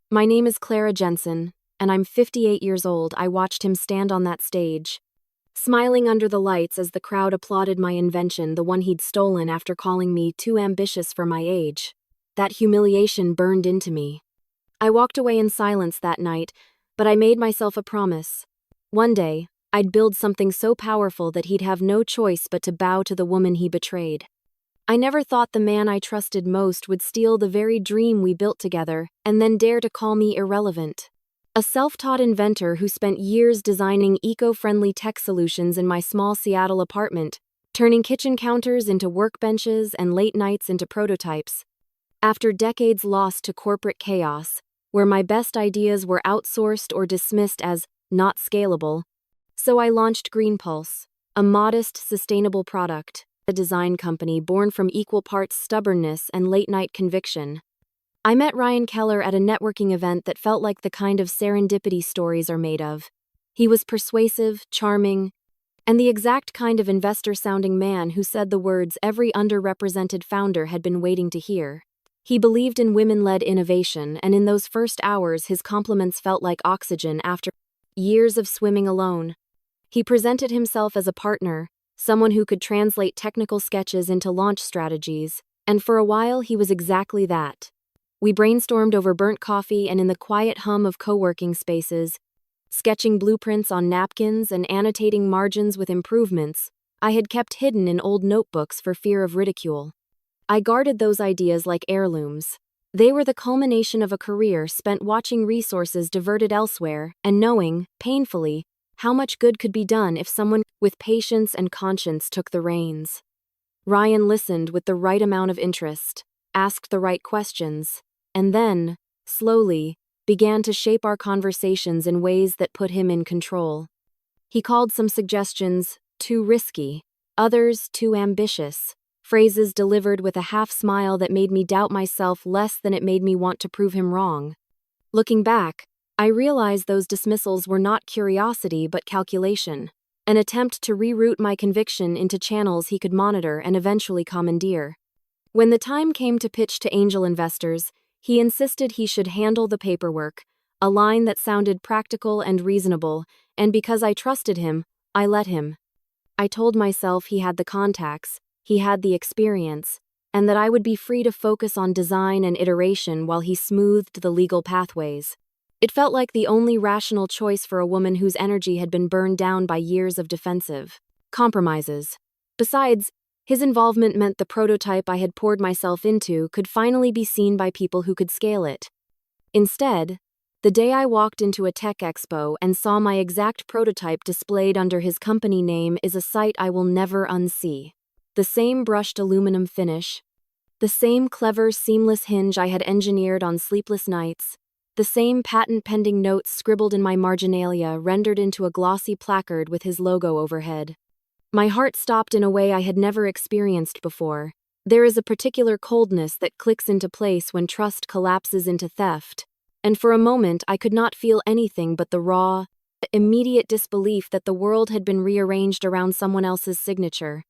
My name is Clara Jensen, and I'm 58 years old. I watched him stand on that stage, smiling under the lights as the crowd applauded my invention, the one he'd stolen after calling me too ambitious for my age. That humiliation burned into me. I walked away in silence that night, but I made myself a promise. One day, I'd build something so powerful that he'd have no choice but to bow to the woman he betrayed. I never thought the man I trusted most would steal the very dream we built together and then dare to call me irrelevant. A self-taught inventor who spent years designing eco-friendly tech solutions in my small Seattle apartment, turning kitchen counters into workbenches and late nights into prototypes. After decades lost to corporate chaos, where my best ideas were outsourced or dismissed as not scalable, so I launched Green Pulse, a modest, sustainable product, a design company born from equal parts stubbornness and late-night conviction. I met Ryan Keller at a networking event that felt like the kind of serendipity stories are made of. He was persuasive, charming, and the exact kind of investor-sounding man who said the words every underrepresented founder had been waiting to hear. He believed in women-led innovation, and in those first hours his compliments felt like oxygen after years of swimming alone. He presented himself as a partner, someone who could translate technical sketches into launch strategies, and for a while he was exactly that. We brainstormed over burnt coffee and in the quiet hum of co-working spaces, sketching blueprints on napkins and annotating margins with improvements I had kept hidden in old notebooks for fear of ridicule. I guarded those ideas like heirlooms. They were the culmination of a career spent watching resources diverted elsewhere and knowing, painfully, how much good could be done if someone with patience and conscience took the reins. Ryan listened with the right amount of interest, asked the right questions, and then, slowly, began to shape our conversations in ways that put him in control. He called some suggestions too risky, others too ambitious, phrases delivered with a half-smile that made me doubt myself less than it made me want to prove him wrong. Looking back, I realized those dismissals were not curiosity but calculation, an attempt to reroute my conviction into channels he could monitor and eventually commandeer. When the time came to pitch to angel investors, he insisted he should handle the paperwork, a line that sounded practical and reasonable, and because I trusted him, I let him. I told myself he had the contacts, he had the experience, and that I would be free to focus on design and iteration while he smoothed the legal pathways. It felt like the only rational choice for a woman whose energy had been burned down by years of defensive compromises. Besides, his involvement meant the prototype I had poured myself into could finally be seen by people who could scale it. Instead, the day I walked into a tech expo and saw my exact prototype displayed under his company name is a sight I will never unsee. The same brushed aluminum finish, the same clever, seamless hinge I had engineered on sleepless nights, the same patent-pending notes scribbled in my marginalia rendered into a glossy placard with his logo overhead. My heart stopped in a way I had never experienced before. There is a particular coldness that clicks into place when trust collapses into theft, and for a moment I could not feel anything but the raw, immediate disbelief that the world had been rearranged around someone else's signature.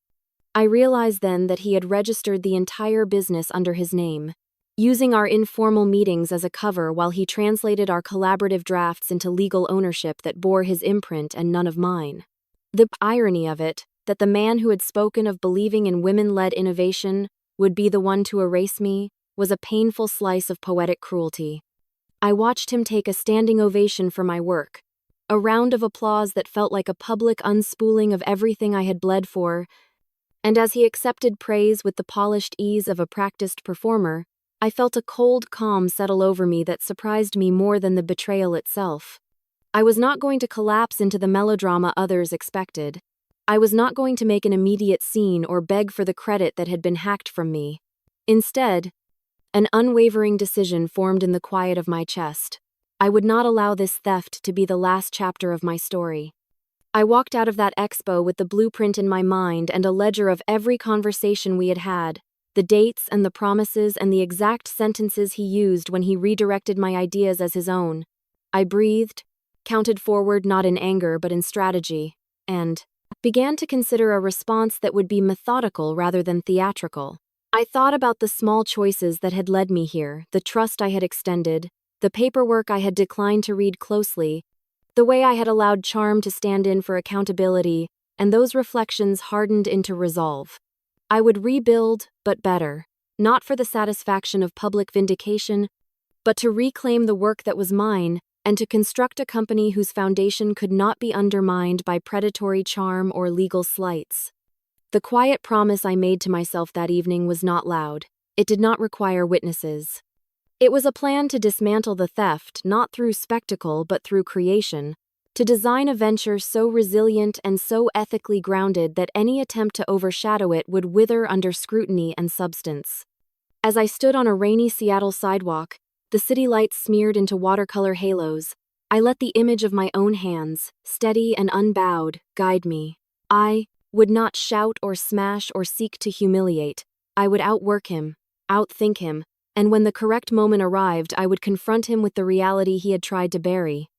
I realized then that he had registered the entire business under his name, using our informal meetings as a cover while he translated our collaborative drafts into legal ownership that bore his imprint and none of mine. The irony of it, that the man who had spoken of believing in women-led innovation would be the one to erase me, was a painful slice of poetic cruelty. I watched him take a standing ovation for my work, a round of applause that felt like a public unspooling of everything I had bled for, and as he accepted praise with the polished ease of a practiced performer, I felt a cold calm settle over me that surprised me more than the betrayal itself. I was not going to collapse into the melodrama others expected. I was not going to make an immediate scene or beg for the credit that had been hacked from me. Instead, an unwavering decision formed in the quiet of my chest. I would not allow this theft to be the last chapter of my story. I walked out of that expo with the blueprint in my mind and a ledger of every conversation we had had, the dates and the promises and the exact sentences he used when he redirected my ideas as his own. I breathed, counted forward not in anger but in strategy, and began to consider a response that would be methodical rather than theatrical. I thought about the small choices that had led me here, the trust I had extended, the paperwork I had declined to read closely, the way I had allowed charm to stand in for accountability, and those reflections hardened into resolve. I would rebuild, but better, not for the satisfaction of public vindication, but to reclaim the work that was mine and to construct a company whose foundation could not be undermined by predatory charm or legal slights. The quiet promise I made to myself that evening was not loud. It did not require witnesses. It was a plan to dismantle the theft not through spectacle but through creation, to design a venture so resilient and so ethically grounded that any attempt to overshadow it would wither under scrutiny and substance. As I stood on a rainy Seattle sidewalk, the city lights smeared into watercolor halos, I let the image of my own hands, steady and unbowed, guide me. I would not shout or smash or seek to humiliate. I would outwork him, outthink him, and when the correct moment arrived, I would confront him with the reality he had tried to bury.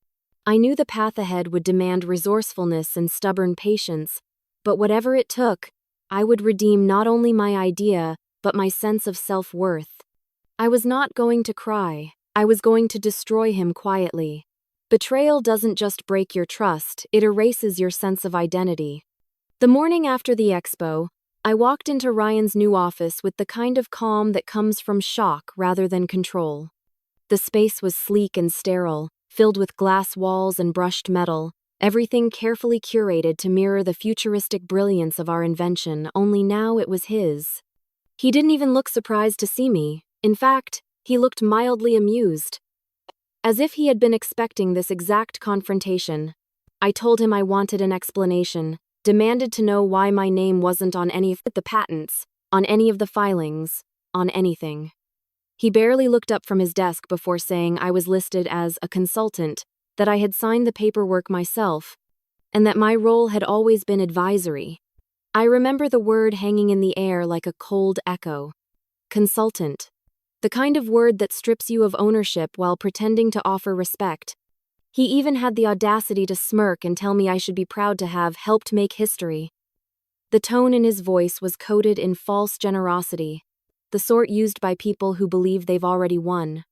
I knew the path ahead would demand resourcefulness and stubborn patience, but whatever it took, I would redeem not only my idea, but my sense of self-worth. I was not going to cry. I was going to destroy him quietly. Betrayal doesn't just break your trust, it erases your sense of identity. The morning after the expo, I walked into Ryan's new office with the kind of calm that comes from shock rather than control. The space was sleek and sterile, filled with glass walls and brushed metal, everything carefully curated to mirror the futuristic brilliance of our invention, only now it was his. He didn't even look surprised to see me. In fact, he looked mildly amused, as if he had been expecting this exact confrontation. I told him I wanted an explanation, demanded to know why my name wasn't on any of the patents, on any of the filings, on anything. He barely looked up from his desk before saying I was listed as a consultant, that I had signed the paperwork myself, and that my role had always been advisory. I remember the word hanging in the air like a cold echo. Consultant. The kind of word that strips you of ownership while pretending to offer respect. He even had the audacity to smirk and tell me I should be proud to have helped make history. The tone in his voice was coated in false generosity, the sort used by people who believe they've already won.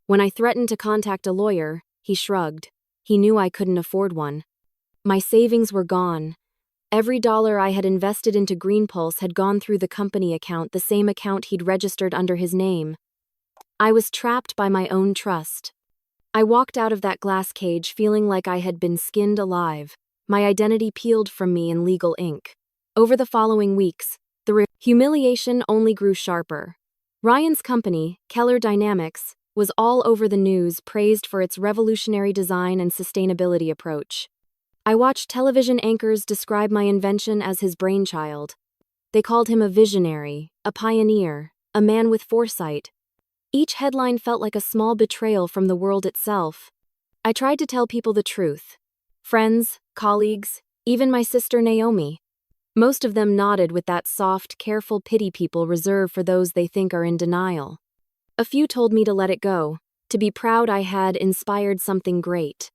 When I threatened to contact a lawyer, he shrugged. He knew I couldn't afford one. My savings were gone. Every dollar I had invested into Greenpulse had gone through the company account, the same account he'd registered under his name. I was trapped by my own trust. I walked out of that glass cage feeling like I had been skinned alive, my identity peeled from me in legal ink. Over the following weeks, the humiliation only grew sharper. Ryan's company, Keller Dynamics, was all over the news, praised for its revolutionary design and sustainability approach. I watched television anchors describe my invention as his brainchild. They called him a visionary, a pioneer, a man with foresight. Each headline felt like a small betrayal from the world itself. I tried to tell people the truth. Friends, colleagues, even my sister Naomi. Most of them nodded with that soft, careful pity people reserve for those they think are in denial. A few told me to let it go, to be proud I had inspired something great.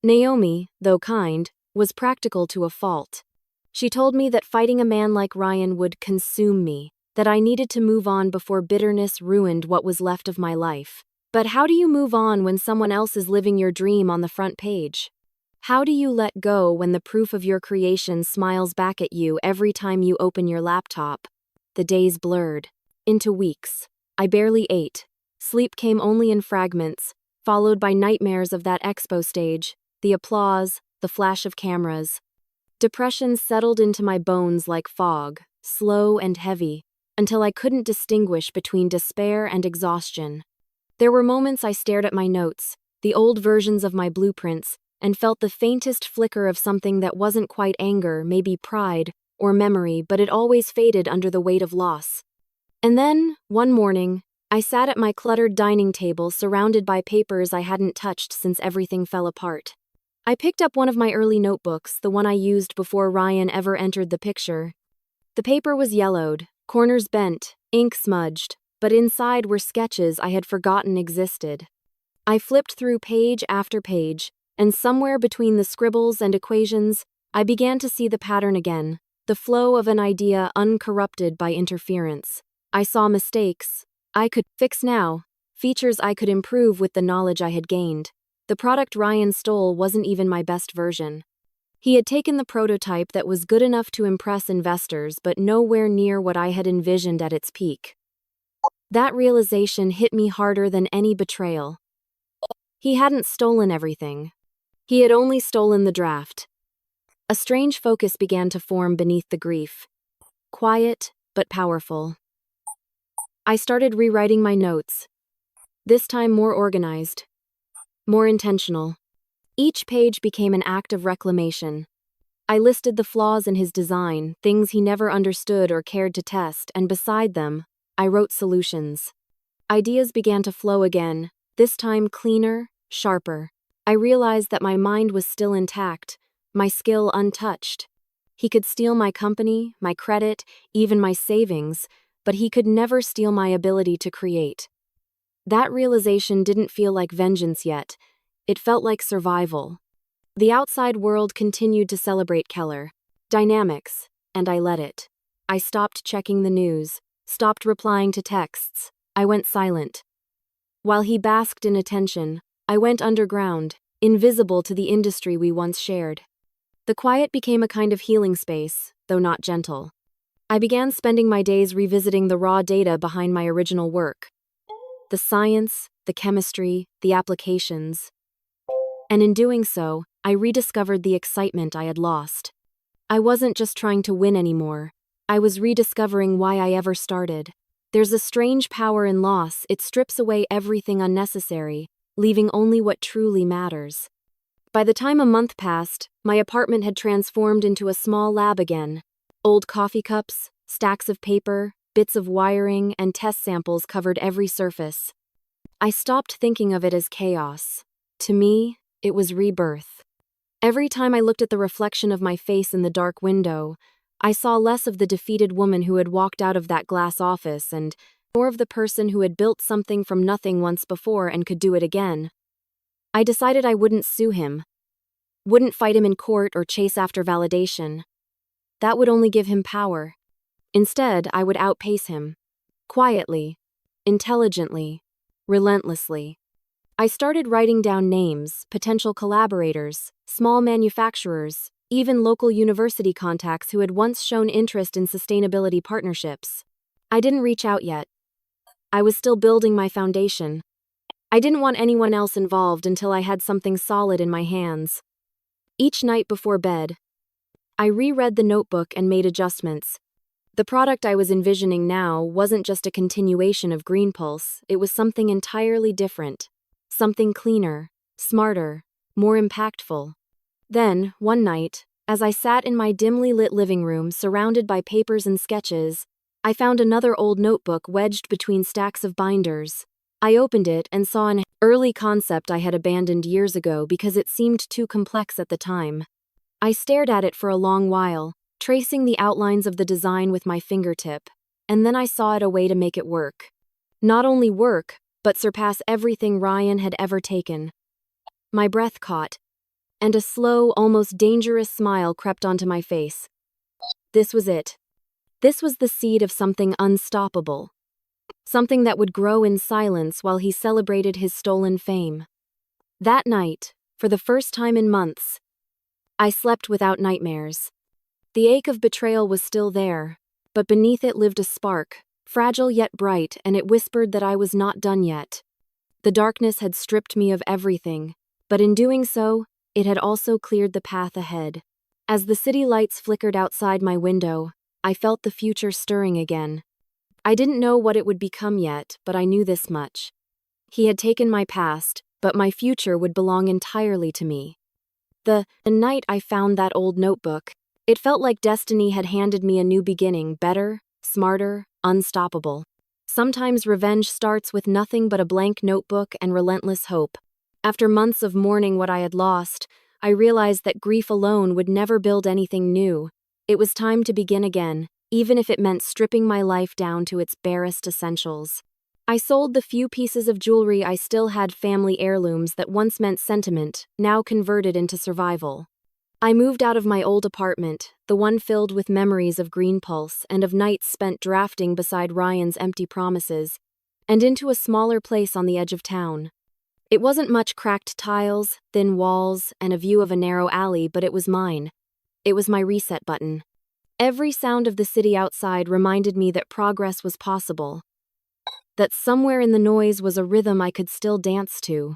Naomi, though kind, was practical to a fault. She told me that fighting a man like Ryan would consume me, that I needed to move on before bitterness ruined what was left of my life. But how do you move on when someone else is living your dream on the front page? How do you let go when the proof of your creation smiles back at you every time you open your laptop? The days blurred into weeks. I barely ate. Sleep came only in fragments, followed by nightmares of that expo stage, the applause, the flash of cameras. Depression settled into my bones like fog, slow and heavy, until I couldn't distinguish between despair and exhaustion. There were moments I stared at my notes, the old versions of my blueprints, and felt the faintest flicker of something that wasn't quite anger, maybe pride, or memory, but it always faded under the weight of loss. And then, one morning, I sat at my cluttered dining table surrounded by papers I hadn't touched since everything fell apart. I picked up one of my early notebooks, the one I used before Ryan ever entered the picture. The paper was yellowed, corners bent, ink smudged, but inside were sketches I had forgotten existed. I flipped through page after page, and somewhere between the scribbles and equations, I began to see the pattern again, the flow of an idea uncorrupted by interference. I saw mistakes I could fix now, features I could improve with the knowledge I had gained. The product Ryan stole wasn't even my best version. He had taken the prototype that was good enough to impress investors, but nowhere near what I had envisioned at its peak. That realization hit me harder than any betrayal. He hadn't stolen everything. He had only stolen the draft. A strange focus began to form beneath the grief. Quiet, but powerful. I started rewriting my notes. This time more organized. More intentional. Each page became an act of reclamation. I listed the flaws in his design, things he never understood or cared to test, and beside them, I wrote solutions. Ideas began to flow again, this time cleaner, sharper. I realized that my mind was still intact, my skill untouched. He could steal my company, my credit, even my savings, but he could never steal my ability to create. That realization didn't feel like vengeance yet. It felt like survival. The outside world continued to celebrate Keller, dynamics, and I let it. I stopped checking the news, stopped replying to texts. I went silent. While he basked in attention, I went underground, invisible to the industry we once shared. The quiet became a kind of healing space, though not gentle. I began spending my days revisiting the raw data behind my original work. The science, the chemistry, the applications. And in doing so, I rediscovered the excitement I had lost. I wasn't just trying to win anymore. I was rediscovering why I ever started. There's a strange power in loss. It strips away everything unnecessary, leaving only what truly matters. By the time a month passed, my apartment had transformed into a small lab again. Old coffee cups, stacks of paper, bits of wiring, and test samples covered every surface. I stopped thinking of it as chaos. To me, it was rebirth. Every time I looked at the reflection of my face in the dark window, I saw less of the defeated woman who had walked out of that glass office and more of the person who had built something from nothing once before and could do it again. I decided I wouldn't sue him, wouldn't fight him in court or chase after validation. That would only give him power. Instead, I would outpace him. Quietly, intelligently, relentlessly. I started writing down names, potential collaborators, small manufacturers, even local university contacts who had once shown interest in sustainability partnerships. I didn't reach out yet. I was still building my foundation. I didn't want anyone else involved until I had something solid in my hands. Each night before bed, I reread the notebook and made adjustments. The product I was envisioning now wasn't just a continuation of Green Pulse, it was something entirely different. Something cleaner, smarter, more impactful. Then, one night, as I sat in my dimly lit living room surrounded by papers and sketches, I found another old notebook wedged between stacks of binders. I opened it and saw an early concept I had abandoned years ago because it seemed too complex at the time. I stared at it for a long while, tracing the outlines of the design with my fingertip, and then I saw it a way to make it work. Not only work, but surpass everything Ryan had ever taken. My breath caught, and a slow, almost dangerous smile crept onto my face. This was it. This was the seed of something unstoppable. Something that would grow in silence while he celebrated his stolen fame. That night, for the first time in months, I slept without nightmares. The ache of betrayal was still there, but beneath it lived a spark, fragile yet bright, and it whispered that I was not done yet. The darkness had stripped me of everything, but in doing so, it had also cleared the path ahead. As the city lights flickered outside my window, I felt the future stirring again. I didn't know what it would become yet, but I knew this much. He had taken my past, but my future would belong entirely to me. The night I found that old notebook, it felt like destiny had handed me a new beginning, better, smarter, unstoppable. Sometimes revenge starts with nothing but a blank notebook and relentless hope. After months of mourning what I had lost, I realized that grief alone would never build anything new. It was time to begin again, even if it meant stripping my life down to its barest essentials. I sold the few pieces of jewelry I still had, family heirlooms that once meant sentiment, now converted into survival. I moved out of my old apartment, the one filled with memories of Green Pulse and of nights spent drafting beside Ryan's empty promises. and into a smaller place on the edge of town. It wasn't much cracked tiles, thin walls, and a view of a narrow alley, but it was mine. It was my reset button. Every sound of the city outside reminded me that progress was possible, that somewhere in the noise was a rhythm I could still dance to.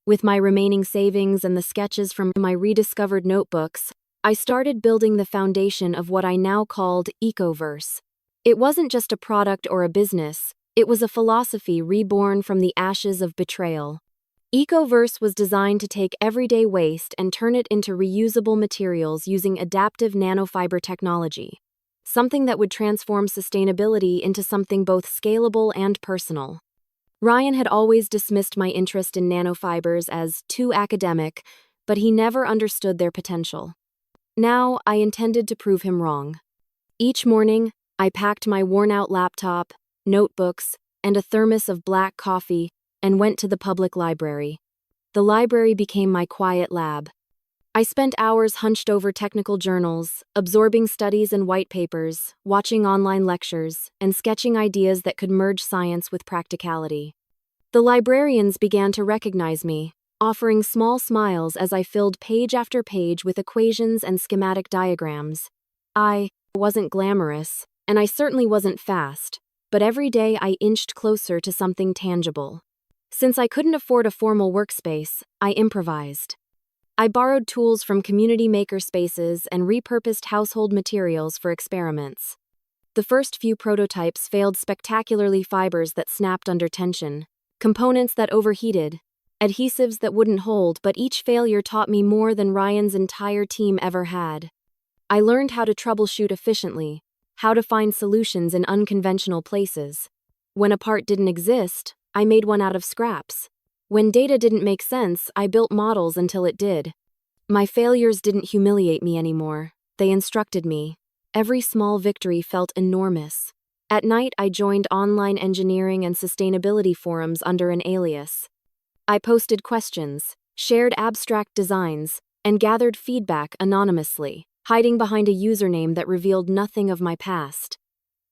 With my remaining savings and the sketches from my rediscovered notebooks, I started building the foundation of what I now called Ecoverse. It wasn't just a product or a business, it was a philosophy reborn from the ashes of betrayal. Ecoverse was designed to take everyday waste and turn it into reusable materials using adaptive nanofiber technology, something that would transform sustainability into something both scalable and personal. Ryan had always dismissed my interest in nanofibers as too academic, but he never understood their potential. Now, I intended to prove him wrong. Each morning, I packed my worn-out laptop, notebooks, and a thermos of black coffee and went to the public library. The library became my quiet lab. I spent hours hunched over technical journals, absorbing studies and white papers, watching online lectures, and sketching ideas that could merge science with practicality. The librarians began to recognize me, offering small smiles as I filled page after page with equations and schematic diagrams. I wasn't glamorous, and I certainly wasn't fast, but every day I inched closer to something tangible. Since I couldn't afford a formal workspace, I improvised. I borrowed tools from community maker spaces and repurposed household materials for experiments. The first few prototypes failed spectacularly: fibers that snapped under tension, components that overheated, adhesives that wouldn't hold, but each failure taught me more than Ryan's entire team ever had. I learned how to troubleshoot efficiently, how to find solutions in unconventional places. When a part didn't exist, I made one out of scraps. When data didn't make sense, I built models until it did. My failures didn't humiliate me anymore. They instructed me. Every small victory felt enormous. At night, I joined online engineering and sustainability forums under an alias. I posted questions, shared abstract designs, and gathered feedback anonymously, hiding behind a username that revealed nothing of my past.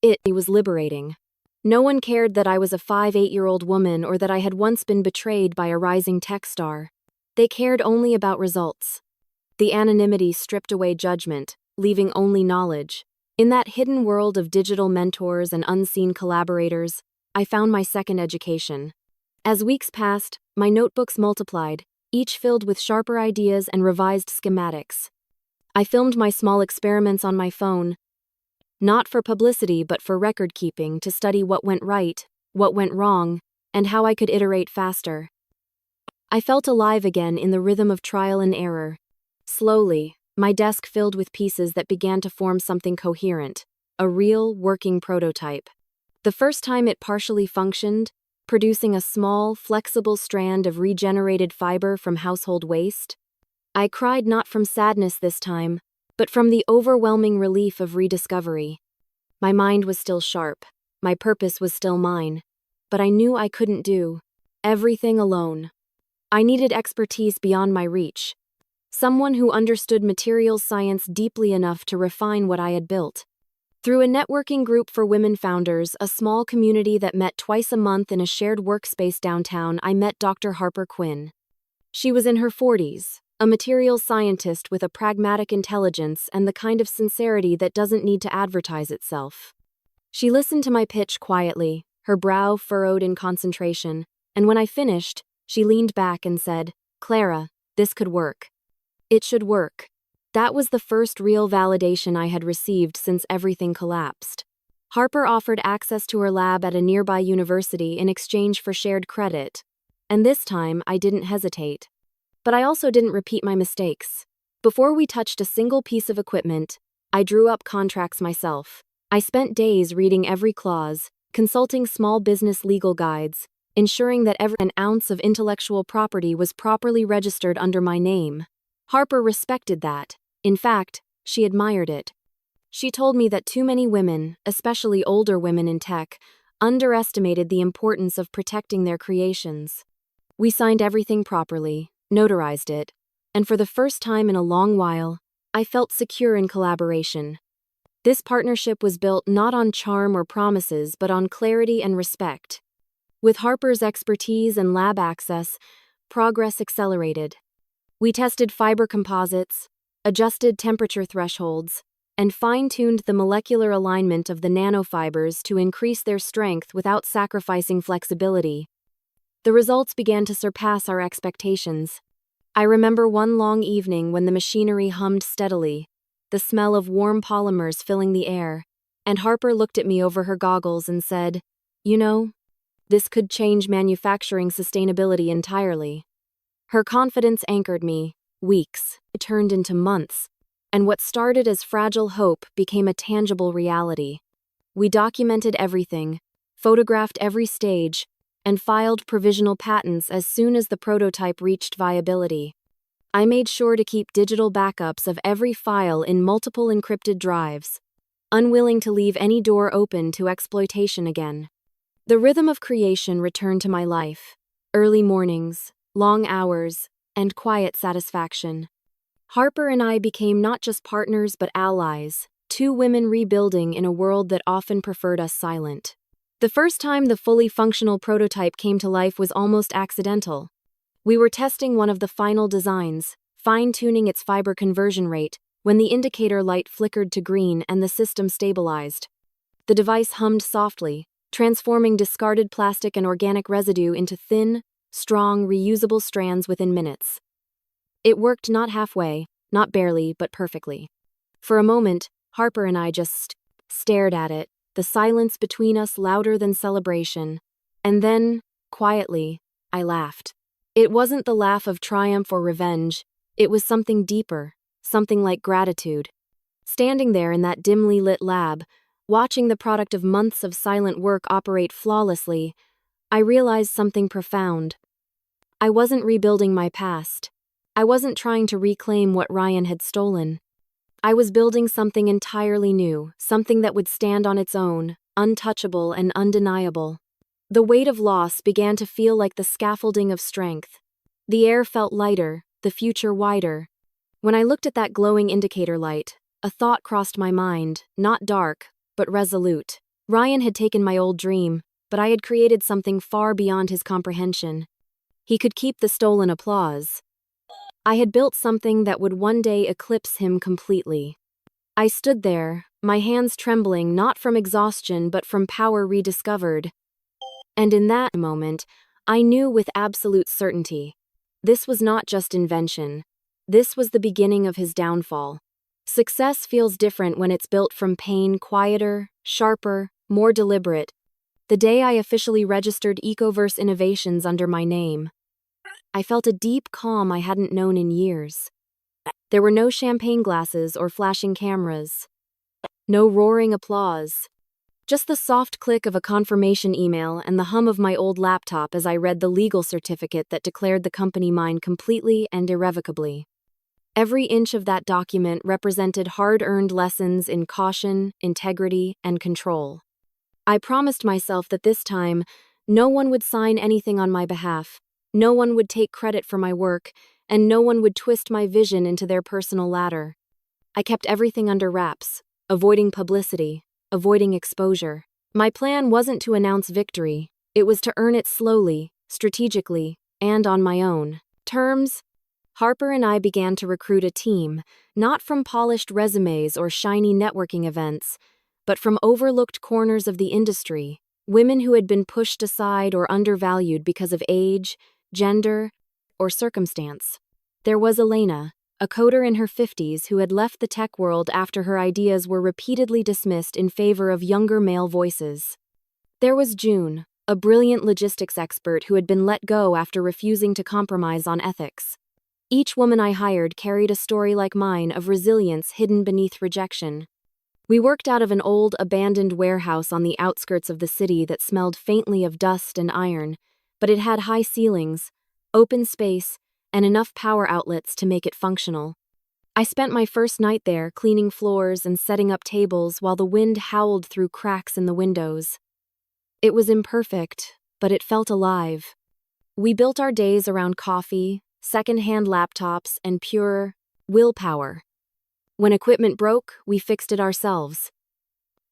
It was liberating. No one cared that I was a 5'8" woman or that I had once been betrayed by a rising tech star. They cared only about results. The anonymity stripped away judgment, leaving only knowledge. In that hidden world of digital mentors and unseen collaborators, I found my second education. As weeks passed, my notebooks multiplied, each filled with sharper ideas and revised schematics. I filmed my small experiments on my phone, not for publicity but for record-keeping, to study what went right, what went wrong, and how I could iterate faster. I felt alive again in the rhythm of trial and error. Slowly, my desk filled with pieces that began to form something coherent, a real, working prototype. The first time it partially functioned, producing a small, flexible strand of regenerated fiber from household waste, I cried not from sadness this time, but from the overwhelming relief of rediscovery. My mind was still sharp, my purpose was still mine, but I knew I couldn't do everything alone. I needed expertise beyond my reach, someone who understood materials science deeply enough to refine what I had built. Through a networking group for women founders, a small community that met twice a month in a shared workspace downtown, I met Dr. Harper Quinn. She was in her 40s, a materials scientist with a pragmatic intelligence and the kind of sincerity that doesn't need to advertise itself. She listened to my pitch quietly, her brow furrowed in concentration, and when I finished, she leaned back and said, "Clara, this could work. It should work." That was the first real validation I had received since everything collapsed. Harper offered access to her lab at a nearby university in exchange for shared credit, and this time I didn't hesitate. But I also didn't repeat my mistakes. Before we touched a single piece of equipment, I drew up contracts myself. I spent days reading every clause, consulting small business legal guides, ensuring that every ounce of intellectual property was properly registered under my name. Harper respected that. In fact, she admired it. She told me that too many women, especially older women in tech, underestimated the importance of protecting their creations. We signed everything properly, notarized it, and for the first time in a long while, I felt secure in collaboration. This partnership was built not on charm or promises but on clarity and respect. With Harper's expertise and lab access, progress accelerated. We tested fiber composites, adjusted temperature thresholds, and fine-tuned the molecular alignment of the nanofibers to increase their strength without sacrificing flexibility. The results began to surpass our expectations. I remember one long evening when the machinery hummed steadily, the smell of warm polymers filling the air, and Harper looked at me over her goggles and said, "You know, this could change manufacturing sustainability entirely." Her confidence anchored me. Weeks turned into months, and what started as fragile hope became a tangible reality. We documented everything, photographed every stage, and filed provisional patents as soon as the prototype reached viability. I made sure to keep digital backups of every file in multiple encrypted drives, unwilling to leave any door open to exploitation again. The rhythm of creation returned to my life. Early mornings, long hours, and quiet satisfaction. Harper and I became not just partners but allies, two women rebuilding in a world that often preferred us silent. The first time the fully functional prototype came to life was almost accidental. We were testing one of the final designs, fine-tuning its fiber conversion rate, when the indicator light flickered to green and the system stabilized. The device hummed softly, transforming discarded plastic and organic residue into thin, strong, reusable strands within minutes. It worked not halfway, not barely, but perfectly. For a moment, Harper and I just stared at it, the silence between us louder than celebration. And then, quietly, I laughed. It wasn't the laugh of triumph or revenge, it was something deeper, something like gratitude. Standing there in that dimly lit lab, watching the product of months of silent work operate flawlessly, I realized something profound. I wasn't rebuilding my past. I wasn't trying to reclaim what Ryan had stolen. I was building something entirely new, something that would stand on its own, untouchable and undeniable. The weight of loss began to feel like the scaffolding of strength. The air felt lighter, the future wider. When I looked at that glowing indicator light, a thought crossed my mind, not dark, but resolute. Ryan had taken my old dream, but I had created something far beyond his comprehension. He could keep the stolen applause. I had built something that would one day eclipse him completely. I stood there, my hands trembling not from exhaustion but from power rediscovered. And in that moment, I knew with absolute certainty. This was not just invention. This was the beginning of his downfall. Success feels different when it's built from pain, quieter, sharper, more deliberate. The day I officially registered Ecoverse Innovations under my name, I felt a deep calm I hadn't known in years. There were no champagne glasses or flashing cameras. No roaring applause. Just the soft click of a confirmation email and the hum of my old laptop as I read the legal certificate that declared the company mine completely and irrevocably. Every inch of that document represented hard-earned lessons in caution, integrity, and control. I promised myself that this time, no one would sign anything on my behalf. No one would take credit for my work, and no one would twist my vision into their personal ladder. I kept everything under wraps, avoiding publicity, avoiding exposure. My plan wasn't to announce victory, it was to earn it slowly, strategically, and on my own terms. Harper and I began to recruit a team, not from polished resumes or shiny networking events, but from overlooked corners of the industry, women who had been pushed aside or undervalued because of age, gender, or circumstance. There was Elena, a coder in her 50s who had left the tech world after her ideas were repeatedly dismissed in favor of younger male voices. There was June, a brilliant logistics expert who had been let go after refusing to compromise on ethics. Each woman I hired carried a story like mine of resilience hidden beneath rejection. We worked out of an old, abandoned warehouse on the outskirts of the city that smelled faintly of dust and iron, but it had high ceilings, open space, and enough power outlets to make it functional. I spent my first night there cleaning floors and setting up tables while the wind howled through cracks in the windows. It was imperfect, but it felt alive. We built our days around coffee, second-hand laptops, and pure willpower. When equipment broke, we fixed it ourselves.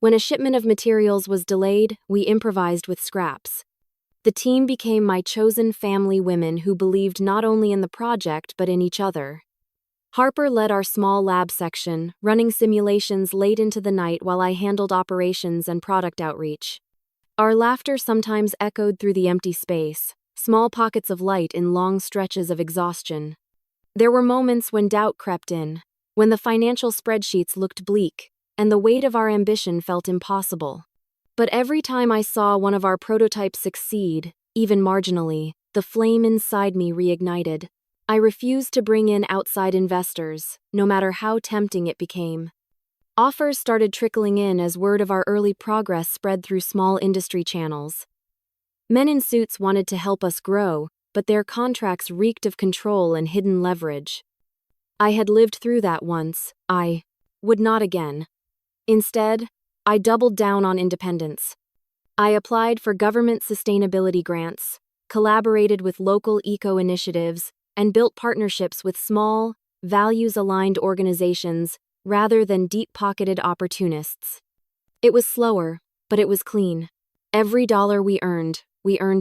When a shipment of materials was delayed, we improvised with scraps. The team became my chosen family women who believed not only in the project but in each other. Harper led our small lab section, running simulations late into the night while I handled operations and product outreach. Our laughter sometimes echoed through the empty space, small pockets of light in long stretches of exhaustion. There were moments when doubt crept in, when the financial spreadsheets looked bleak, and the weight of our ambition felt impossible. But every time I saw one of our prototypes succeed, even marginally, the flame inside me reignited. I refused to bring in outside investors, no matter how tempting it became. Offers started trickling in as word of our early progress spread through small industry channels. Men in suits wanted to help us grow, but their contracts reeked of control and hidden leverage. I had lived through that once. I would not again. Instead, I doubled down on independence. I applied for government sustainability grants, collaborated with local eco-initiatives, and built partnerships with small, values-aligned organizations rather than deep-pocketed opportunists. It was slower, but it was clean. Every dollar we earned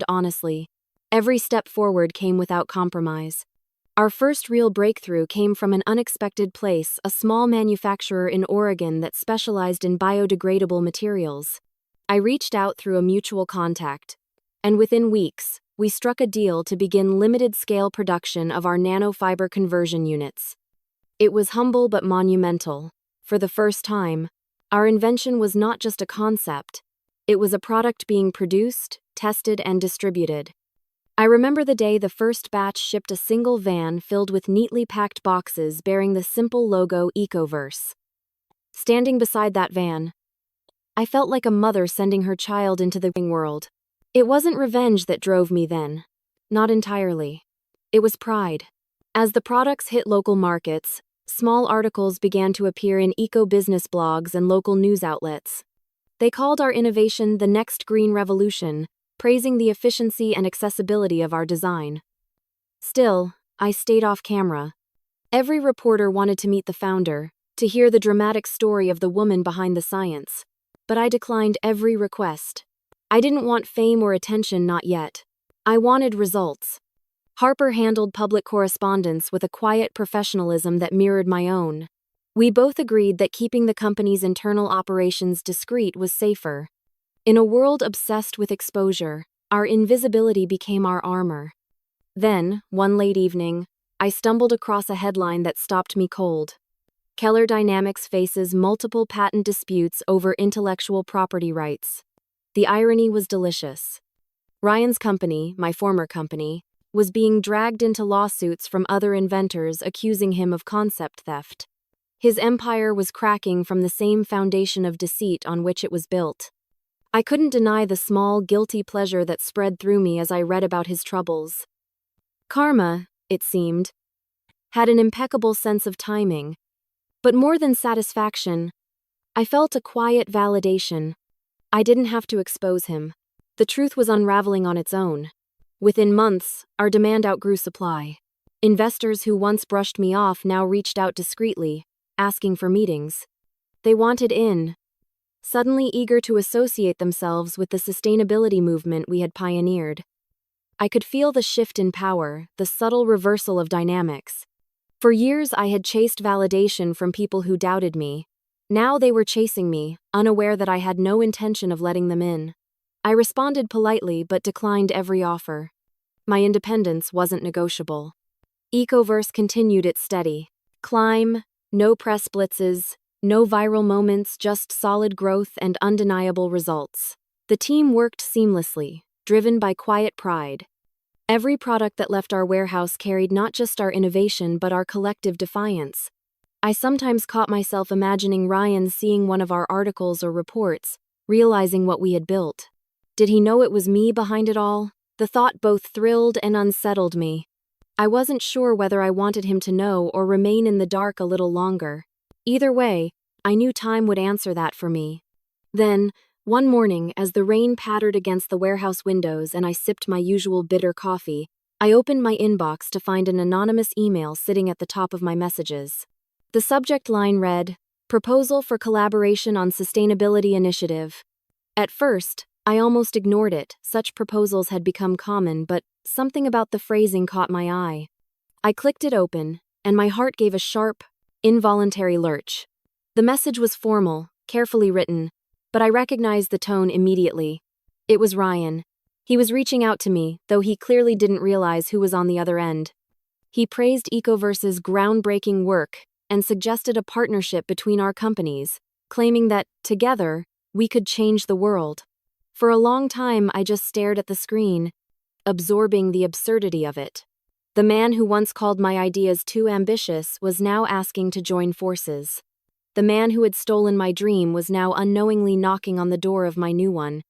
honestly. Every step forward came without compromise. Our first real breakthrough came from an unexpected place, a small manufacturer in Oregon that specialized in biodegradable materials. I reached out through a mutual contact, and within weeks, we struck a deal to begin limited-scale production of our nanofiber conversion units. It was humble but monumental. For the first time, our invention was not just a concept, it was a product being produced, tested, and distributed. I remember the day the first batch shipped a single van filled with neatly packed boxes bearing the simple logo Ecoverse. Standing beside that van, I felt like a mother sending her child into the world. It wasn't revenge that drove me then. Not entirely. It was pride. As the products hit local markets, small articles began to appear in eco-business blogs and local news outlets. They called our innovation the next green revolution, praising the efficiency and accessibility of our design. Still, I stayed off camera. Every reporter wanted to meet the founder, to hear the dramatic story of the woman behind the science. But I declined every request. I didn't want fame or attention, not yet. I wanted results. Harper handled public correspondence with a quiet professionalism that mirrored my own. We both agreed that keeping the company's internal operations discreet was safer. In a world obsessed with exposure, our invisibility became our armor. Then, one late evening, I stumbled across a headline that stopped me cold. Keller Dynamics faces multiple patent disputes over intellectual property rights. The irony was delicious. Ryan's company, my former company, was being dragged into lawsuits from other inventors accusing him of concept theft. His empire was cracking from the same foundation of deceit on which it was built. I couldn't deny the small, guilty pleasure that spread through me as I read about his troubles. Karma, it seemed, had an impeccable sense of timing. But more than satisfaction, I felt a quiet validation. I didn't have to expose him. The truth was unraveling on its own. Within months, our demand outgrew supply. Investors who once brushed me off now reached out discreetly, asking for meetings. They wanted in, suddenly eager to associate themselves with the sustainability movement we had pioneered. I could feel the shift in power, the subtle reversal of dynamics. For years I had chased validation from people who doubted me. Now they were chasing me, unaware that I had no intention of letting them in. I responded politely but declined every offer. My independence wasn't negotiable. Ecoverse continued its steady climb, no press blitzes, no viral moments, just solid growth and undeniable results. The team worked seamlessly, driven by quiet pride. Every product that left our warehouse carried not just our innovation but our collective defiance. I sometimes caught myself imagining Ryan seeing one of our articles or reports, realizing what we had built. Did he know it was me behind it all? The thought both thrilled and unsettled me. I wasn't sure whether I wanted him to know or remain in the dark a little longer. Either way, I knew time would answer that for me. Then, one morning, as the rain pattered against the warehouse windows and I sipped my usual bitter coffee, I opened my inbox to find an anonymous email sitting at the top of my messages. The subject line read, "Proposal for Collaboration on Sustainability Initiative." At first, I almost ignored it, such proposals had become common, but something about the phrasing caught my eye. I clicked it open, and my heart gave a sharp, involuntary lurch. The message was formal, carefully written, but I recognized the tone immediately. It was Ryan. He was reaching out to me, though he clearly didn't realize who was on the other end. He praised Ecoverse's groundbreaking work and suggested a partnership between our companies, claiming that, together, we could change the world. For a long time, I just stared at the screen, absorbing the absurdity of it. The man who once called my ideas too ambitious was now asking to join forces. The man who had stolen my dream was now unknowingly knocking on the door of my new one.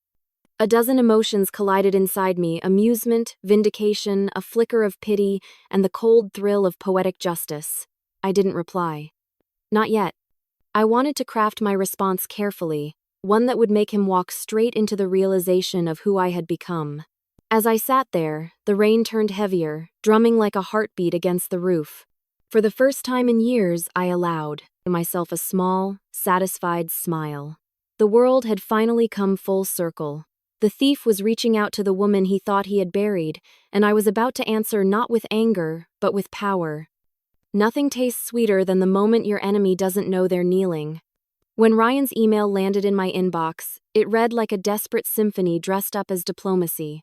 A dozen emotions collided inside me: amusement, vindication, a flicker of pity, and the cold thrill of poetic justice. I didn't reply. Not yet. I wanted to craft my response carefully, one that would make him walk straight into the realization of who I had become. As I sat there, the rain turned heavier, drumming like a heartbeat against the roof. For the first time in years, I allowed myself a small, satisfied smile. The world had finally come full circle. The thief was reaching out to the woman he thought he had buried, and I was about to answer not with anger, but with power. Nothing tastes sweeter than the moment your enemy doesn't know they're kneeling. When Ryan's email landed in my inbox, it read like a desperate symphony dressed up as diplomacy.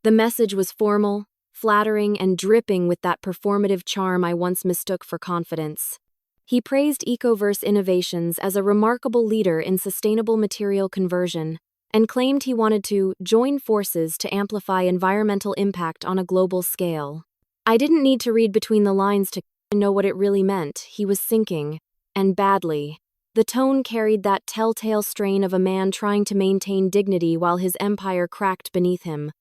The message was formal, flattering, and dripping with that performative charm I once mistook for confidence. He praised Ecoverse Innovations as a remarkable leader in sustainable material conversion, and claimed he wanted to join forces to amplify environmental impact on a global scale. I didn't need to read between the lines to know what it really meant. He was sinking, and badly. The tone carried that telltale strain of a man trying to maintain dignity while his empire cracked beneath him.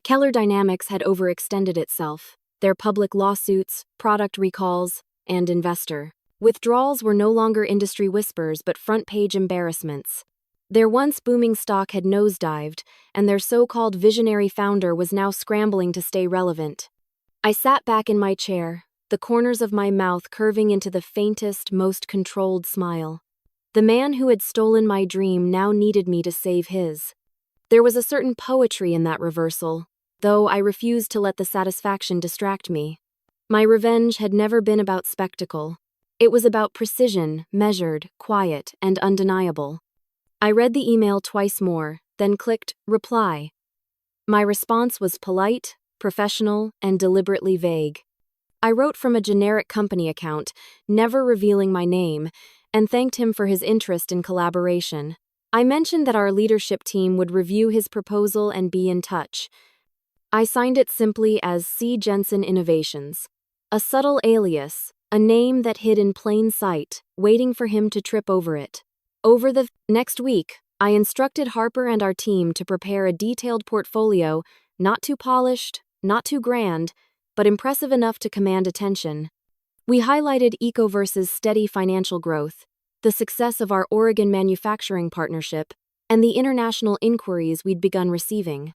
Keller Dynamics had overextended itself. Their public lawsuits, product recalls, and investor withdrawals were no longer industry whispers but front-page embarrassments. Their once booming stock had nosedived, and their so-called visionary founder was now scrambling to stay relevant. I sat back in my chair, the corners of my mouth curving into the faintest, most controlled smile. The man who had stolen my dream now needed me to save his. There was a certain poetry in that reversal, though I refused to let the satisfaction distract me. My revenge had never been about spectacle. It was about precision, measured, quiet, and undeniable. I read the email twice more, then clicked reply. My response was polite, professional, and deliberately vague. I wrote from a generic company account, never revealing my name, and thanked him for his interest in collaboration. I mentioned that our leadership team would review his proposal and be in touch. I signed it simply as C. Jensen Innovations, a subtle alias, a name that hid in plain sight, waiting for him to trip over it. Over the next week, I instructed Harper and our team to prepare a detailed portfolio, not too polished, not too grand, but impressive enough to command attention. We highlighted Ecoverse's steady financial growth, the success of our Oregon manufacturing partnership, and the international inquiries we'd begun receiving.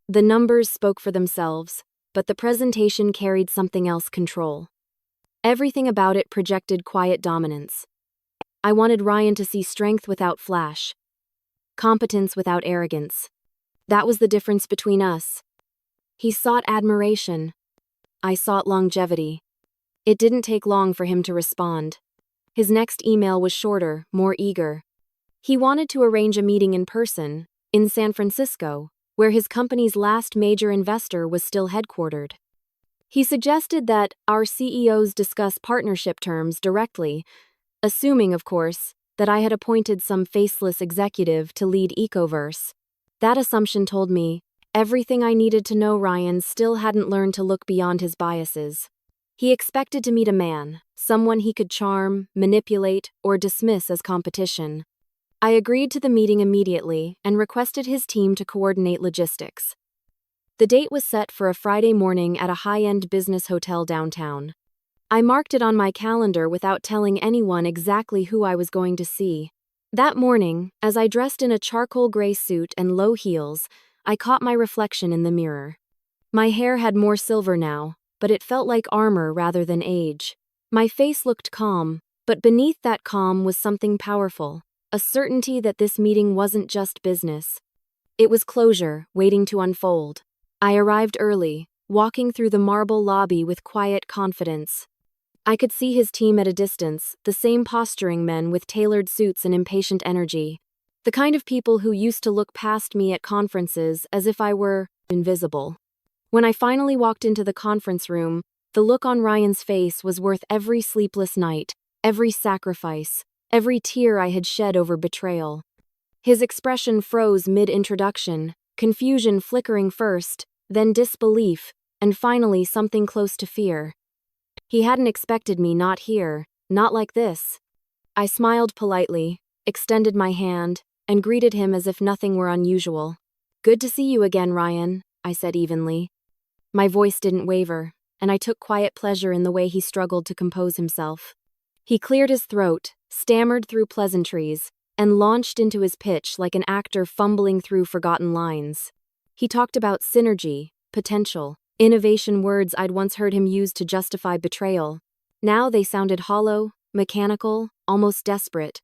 The numbers spoke for themselves, but the presentation carried something else: control. Everything about it projected quiet dominance. I wanted Ryan to see strength without flash, competence without arrogance. That was the difference between us. He sought admiration. I sought longevity. It didn't take long for him to respond. His next email was shorter, more eager. He wanted to arrange a meeting in person, in San Francisco, where his company's last major investor was still headquartered. He suggested that our CEOs discuss partnership terms directly, assuming, of course, that I had appointed some faceless executive to lead Ecoverse. That assumption told me everything I needed to know. Ryan still hadn't learned to look beyond his biases. He expected to meet a man, someone he could charm, manipulate, or dismiss as competition. I agreed to the meeting immediately and requested his team to coordinate logistics. The date was set for a Friday morning at a high-end business hotel downtown. I marked it on my calendar without telling anyone exactly who I was going to see. That morning, as I dressed in a charcoal gray suit and low heels, I caught my reflection in the mirror. My hair had more silver now, but it felt like armor rather than age. My face looked calm, but beneath that calm was something powerful, a certainty that this meeting wasn't just business. It was closure, waiting to unfold. I arrived early, walking through the marble lobby with quiet confidence. I could see his team at a distance, the same posturing men with tailored suits and impatient energy. The kind of people who used to look past me at conferences as if I were invisible. When I finally walked into the conference room, the look on Ryan's face was worth every sleepless night, every sacrifice, every tear I had shed over betrayal. His expression froze mid-introduction, confusion flickering first, then disbelief, and finally something close to fear. He hadn't expected me not here, not like this. I smiled politely, extended my hand, and greeted him as if nothing were unusual. "Good to see you again, Ryan," I said evenly. My voice didn't waver, and I took quiet pleasure in the way he struggled to compose himself. He cleared his throat, stammered through pleasantries, and launched into his pitch like an actor fumbling through forgotten lines. He talked about synergy, potential, innovation, words I'd once heard him use to justify betrayal. Now they sounded hollow, mechanical, almost desperate.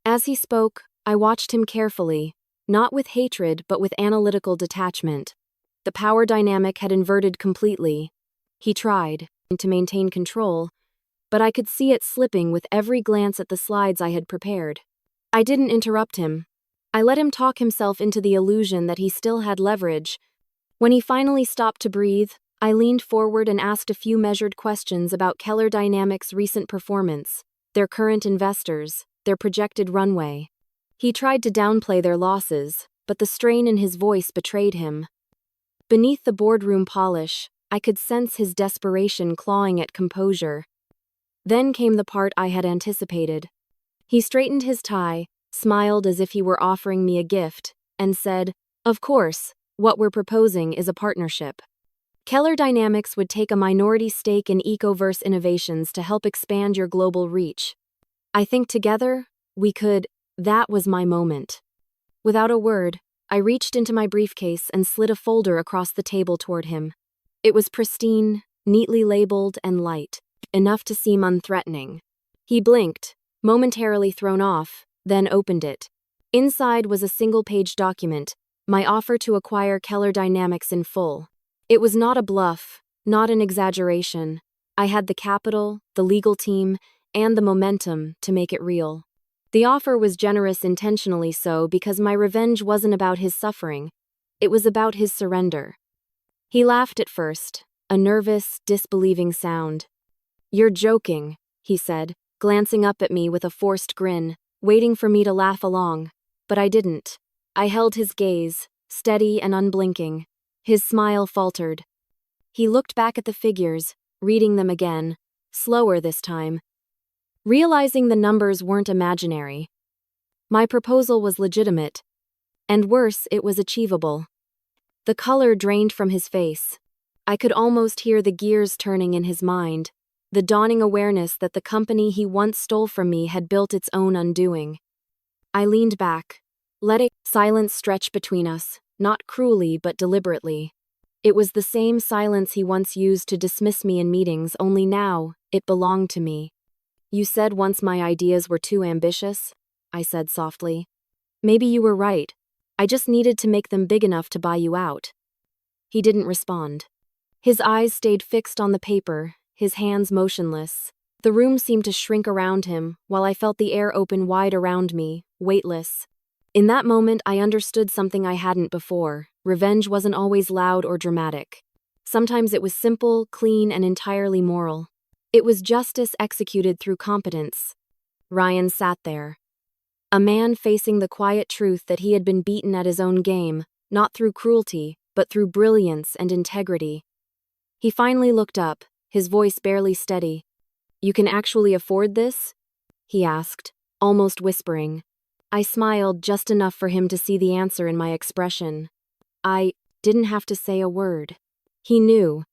As he spoke, I watched him carefully, not with hatred but with analytical detachment. The power dynamic had inverted completely. He tried to maintain control, but I could see it slipping with every glance at the slides I had prepared. I didn't interrupt him. I let him talk himself into the illusion that he still had leverage. When he finally stopped to breathe, I leaned forward and asked a few measured questions about Keller Dynamics' recent performance, their current investors, their projected runway. He tried to downplay their losses, but the strain in his voice betrayed him. Beneath the boardroom polish, I could sense his desperation clawing at composure. Then came the part I had anticipated. He straightened his tie, smiled as if he were offering me a gift, and said, "Of course, what we're proposing is a partnership. Keller Dynamics would take a minority stake in Ecoverse Innovations to help expand your global reach. I think together, we could." That was my moment. Without a word, I reached into my briefcase and slid a folder across the table toward him. It was pristine, neatly labeled, and light, enough to seem unthreatening. He blinked, momentarily thrown off, then opened it. Inside was a single-page document, my offer to acquire Keller Dynamics in full. It was not a bluff, not an exaggeration. I had the capital, the legal team, and the momentum to make it real. The offer was generous intentionally so because my revenge wasn't about his suffering. It was about his surrender. He laughed at first, a nervous, disbelieving sound. "You're joking," he said, glancing up at me with a forced grin, waiting for me to laugh along. But I didn't. I held his gaze, steady and unblinking. His smile faltered. He looked back at the figures, reading them again, slower this time, realizing the numbers weren't imaginary. My proposal was legitimate, and worse, it was achievable. The color drained from his face. I could almost hear the gears turning in his mind, the dawning awareness that the company he once stole from me had built its own undoing. I leaned back, letting silence stretch between us, not cruelly but deliberately. It was the same silence he once used to dismiss me in meetings, only now, it belonged to me. "You said once my ideas were too ambitious," I said softly. "Maybe you were right. I just needed to make them big enough to buy you out." He didn't respond. His eyes stayed fixed on the paper, his hands motionless. The room seemed to shrink around him, while I felt the air open wide around me, weightless. In that moment, I understood something I hadn't before. Revenge wasn't always loud or dramatic. Sometimes it was simple, clean, and entirely moral. It was justice executed through competence. Ryan sat there. A man facing the quiet truth that he had been beaten at his own game, not through cruelty, but through brilliance and integrity. He finally looked up, his voice barely steady. "You can actually afford this?" he asked, almost whispering. I smiled just enough for him to see the answer in my expression. I didn't have to say a word. He knew.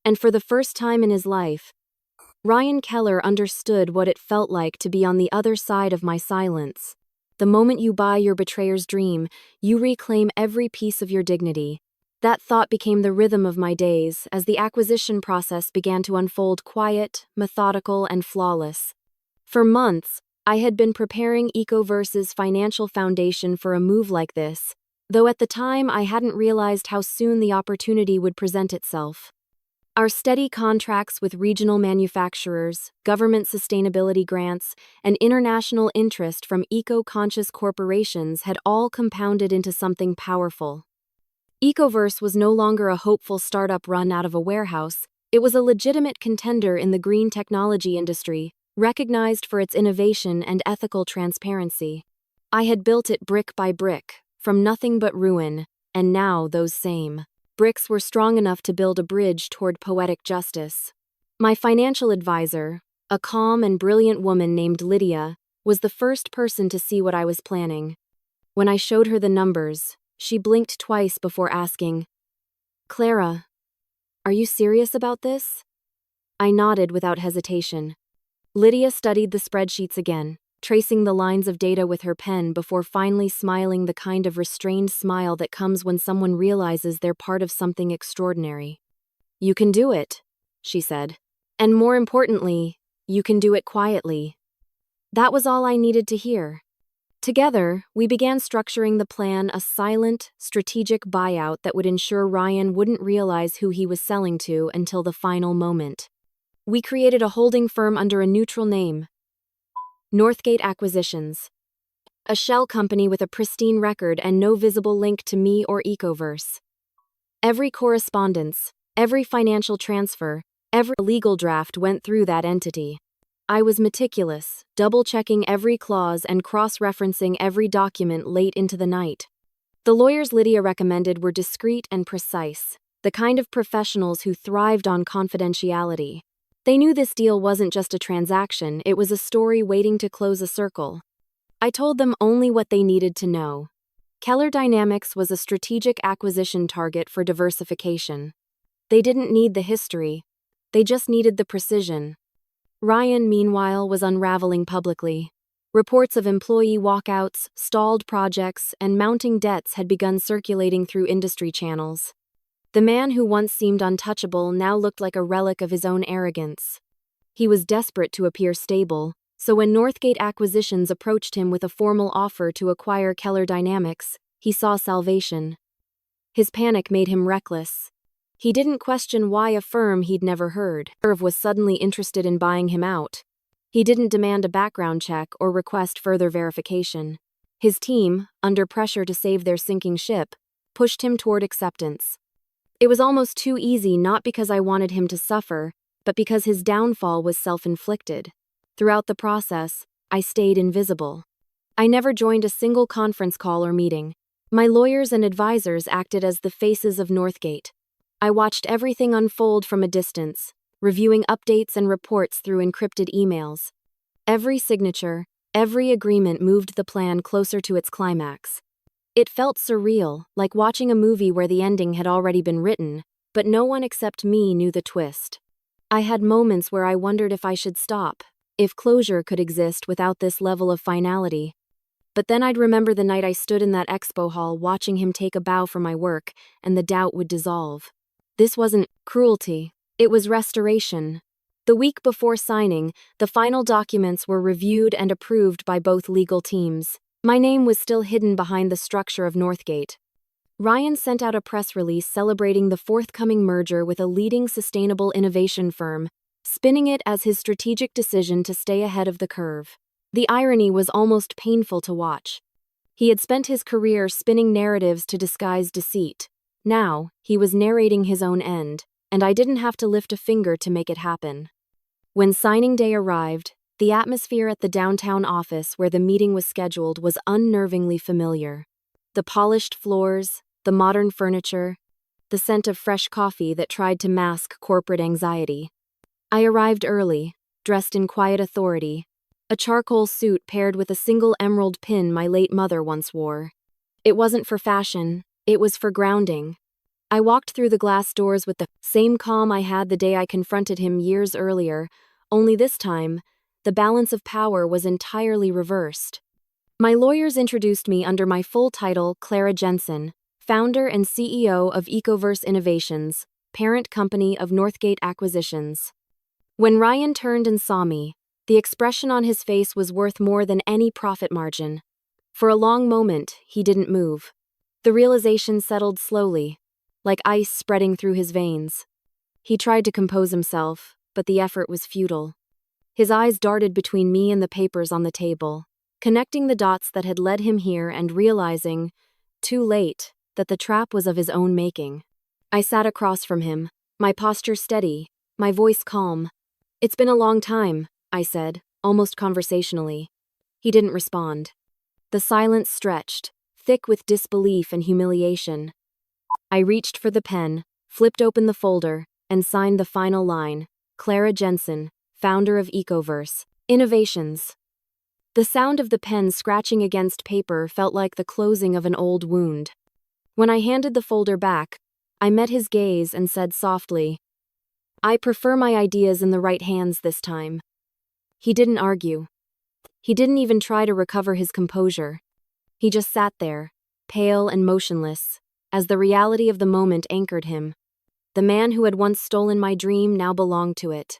And for the first time in his life, Ryan Keller understood what it felt like to be on the other side of my silence. The moment you buy your betrayer's dream, you reclaim every piece of your dignity. That thought became the rhythm of my days as the acquisition process began to unfold, quiet, methodical, and flawless. For months, I had been preparing Ecoverse's financial foundation for a move like this, though at the time I hadn't realized how soon the opportunity would present itself. Our steady contracts with regional manufacturers, government sustainability grants, and international interest from eco-conscious corporations had all compounded into something powerful. Ecoverse was no longer a hopeful startup run out of a warehouse. It was a legitimate contender in the green technology industry, recognized for its innovation and ethical transparency. I had built it brick by brick, from nothing but ruin, and now those same bricks were strong enough to build a bridge toward poetic justice. My financial advisor, a calm and brilliant woman named Lydia, was the first person to see what I was planning. When I showed her the numbers, she blinked twice before asking, "Clara, are you serious about this?" I nodded without hesitation. Lydia studied the spreadsheets again, tracing the lines of data with her pen before finally smiling the kind of restrained smile that comes when someone realizes they're part of something extraordinary. "You can do it," she said. "And more importantly, you can do it quietly." That was all I needed to hear. Together, we began structuring the plan, a silent, strategic buyout that would ensure Ryan wouldn't realize who he was selling to until the final moment. We created a holding firm under a neutral name, Northgate Acquisitions, a shell company with a pristine record and no visible link to me or Ecoverse. Every correspondence, every financial transfer, every legal draft went through that entity. I was meticulous, double-checking every clause and cross-referencing every document late into the night. The lawyers Lydia recommended were discreet and precise, the kind of professionals who thrived on confidentiality. They knew this deal wasn't just a transaction, it was a story waiting to close a circle. I told them only what they needed to know. Keller Dynamics was a strategic acquisition target for diversification. They didn't need the history, they just needed the precision. Ryan, meanwhile, was unraveling publicly. Reports of employee walkouts, stalled projects, and mounting debts had begun circulating through industry channels. The man who once seemed untouchable now looked like a relic of his own arrogance. He was desperate to appear stable, so when Northgate Acquisitions approached him with a formal offer to acquire Keller Dynamics, he saw salvation. His panic made him reckless. He didn't question why a firm he'd never heard of was suddenly interested in buying him out. He didn't demand a background check or request further verification. His team, under pressure to save their sinking ship, pushed him toward acceptance. It was almost too easy, not because I wanted him to suffer, but because his downfall was self-inflicted. Throughout the process, I stayed invisible. I never joined a single conference call or meeting. My lawyers and advisors acted as the faces of Northgate. I watched everything unfold from a distance, reviewing updates and reports through encrypted emails. Every signature, every agreement moved the plan closer to its climax. It felt surreal, like watching a movie where the ending had already been written, but no one except me knew the twist. I had moments where I wondered if I should stop, if closure could exist without this level of finality. But then I'd remember the night I stood in that expo hall watching him take a bow for my work, and the doubt would dissolve. This wasn't cruelty, it was restoration. The week before signing, the final documents were reviewed and approved by both legal teams. My name was still hidden behind the structure of Northgate. Ryan sent out a press release celebrating the forthcoming merger with a leading sustainable innovation firm, spinning it as his strategic decision to stay ahead of the curve. The irony was almost painful to watch. He had spent his career spinning narratives to disguise deceit. Now, he was narrating his own end, and I didn't have to lift a finger to make it happen. When signing day arrived, the atmosphere at the downtown office where the meeting was scheduled was unnervingly familiar. The polished floors, the modern furniture, the scent of fresh coffee that tried to mask corporate anxiety. I arrived early, dressed in quiet authority, a charcoal suit paired with a single emerald pin my late mother once wore. It wasn't for fashion, it was for grounding. I walked through the glass doors with the same calm I had the day I confronted him years earlier, only this time, the balance of power was entirely reversed. My lawyers introduced me under my full title, Clara Jensen, founder and CEO of Ecoverse Innovations, parent company of Northgate Acquisitions. When Ryan turned and saw me, the expression on his face was worth more than any profit margin. For a long moment, he didn't move. The realization settled slowly, like ice spreading through his veins. He tried to compose himself, but the effort was futile. His eyes darted between me and the papers on the table, connecting the dots that had led him here and realizing, too late, that the trap was of his own making. I sat across from him, my posture steady, my voice calm. "It's been a long time," I said, almost conversationally. He didn't respond. The silence stretched, thick with disbelief and humiliation. I reached for the pen, flipped open the folder, and signed the final line, Clara Jensen, founder of Ecoverse Innovations. The sound of the pen scratching against paper felt like the closing of an old wound. When I handed the folder back, I met his gaze and said softly, "I prefer my ideas in the right hands this time." He didn't argue. He didn't even try to recover his composure. He just sat there, pale and motionless, as the reality of the moment anchored him. The man who had once stolen my dream now belonged to it.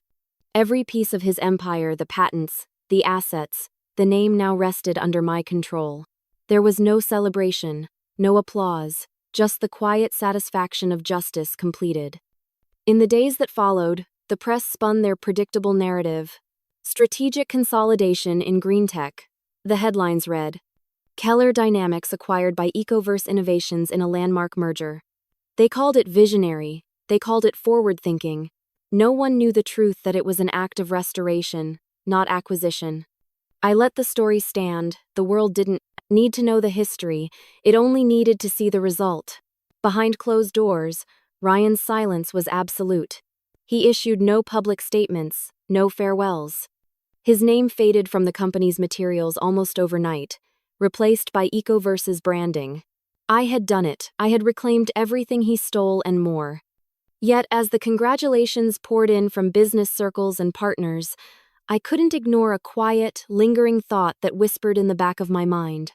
Every piece of his empire, the patents, the assets, the name now rested under my control. There was no celebration, no applause, just the quiet satisfaction of justice completed. In the days that followed, the press spun their predictable narrative. Strategic consolidation in green tech. The headlines read, Keller Dynamics acquired by Ecoverse Innovations in a landmark merger. They called it visionary, they called it forward-thinking. No one knew the truth that it was an act of restoration, not acquisition. I let the story stand. The world didn't need to know the history, it only needed to see the result. Behind closed doors, Ryan's silence was absolute. He issued no public statements, no farewells. His name faded from the company's materials almost overnight, replaced by Ecoverse's branding. I had done it. I had reclaimed everything he stole and more. Yet, as the congratulations poured in from business circles and partners, I couldn't ignore a quiet, lingering thought that whispered in the back of my mind.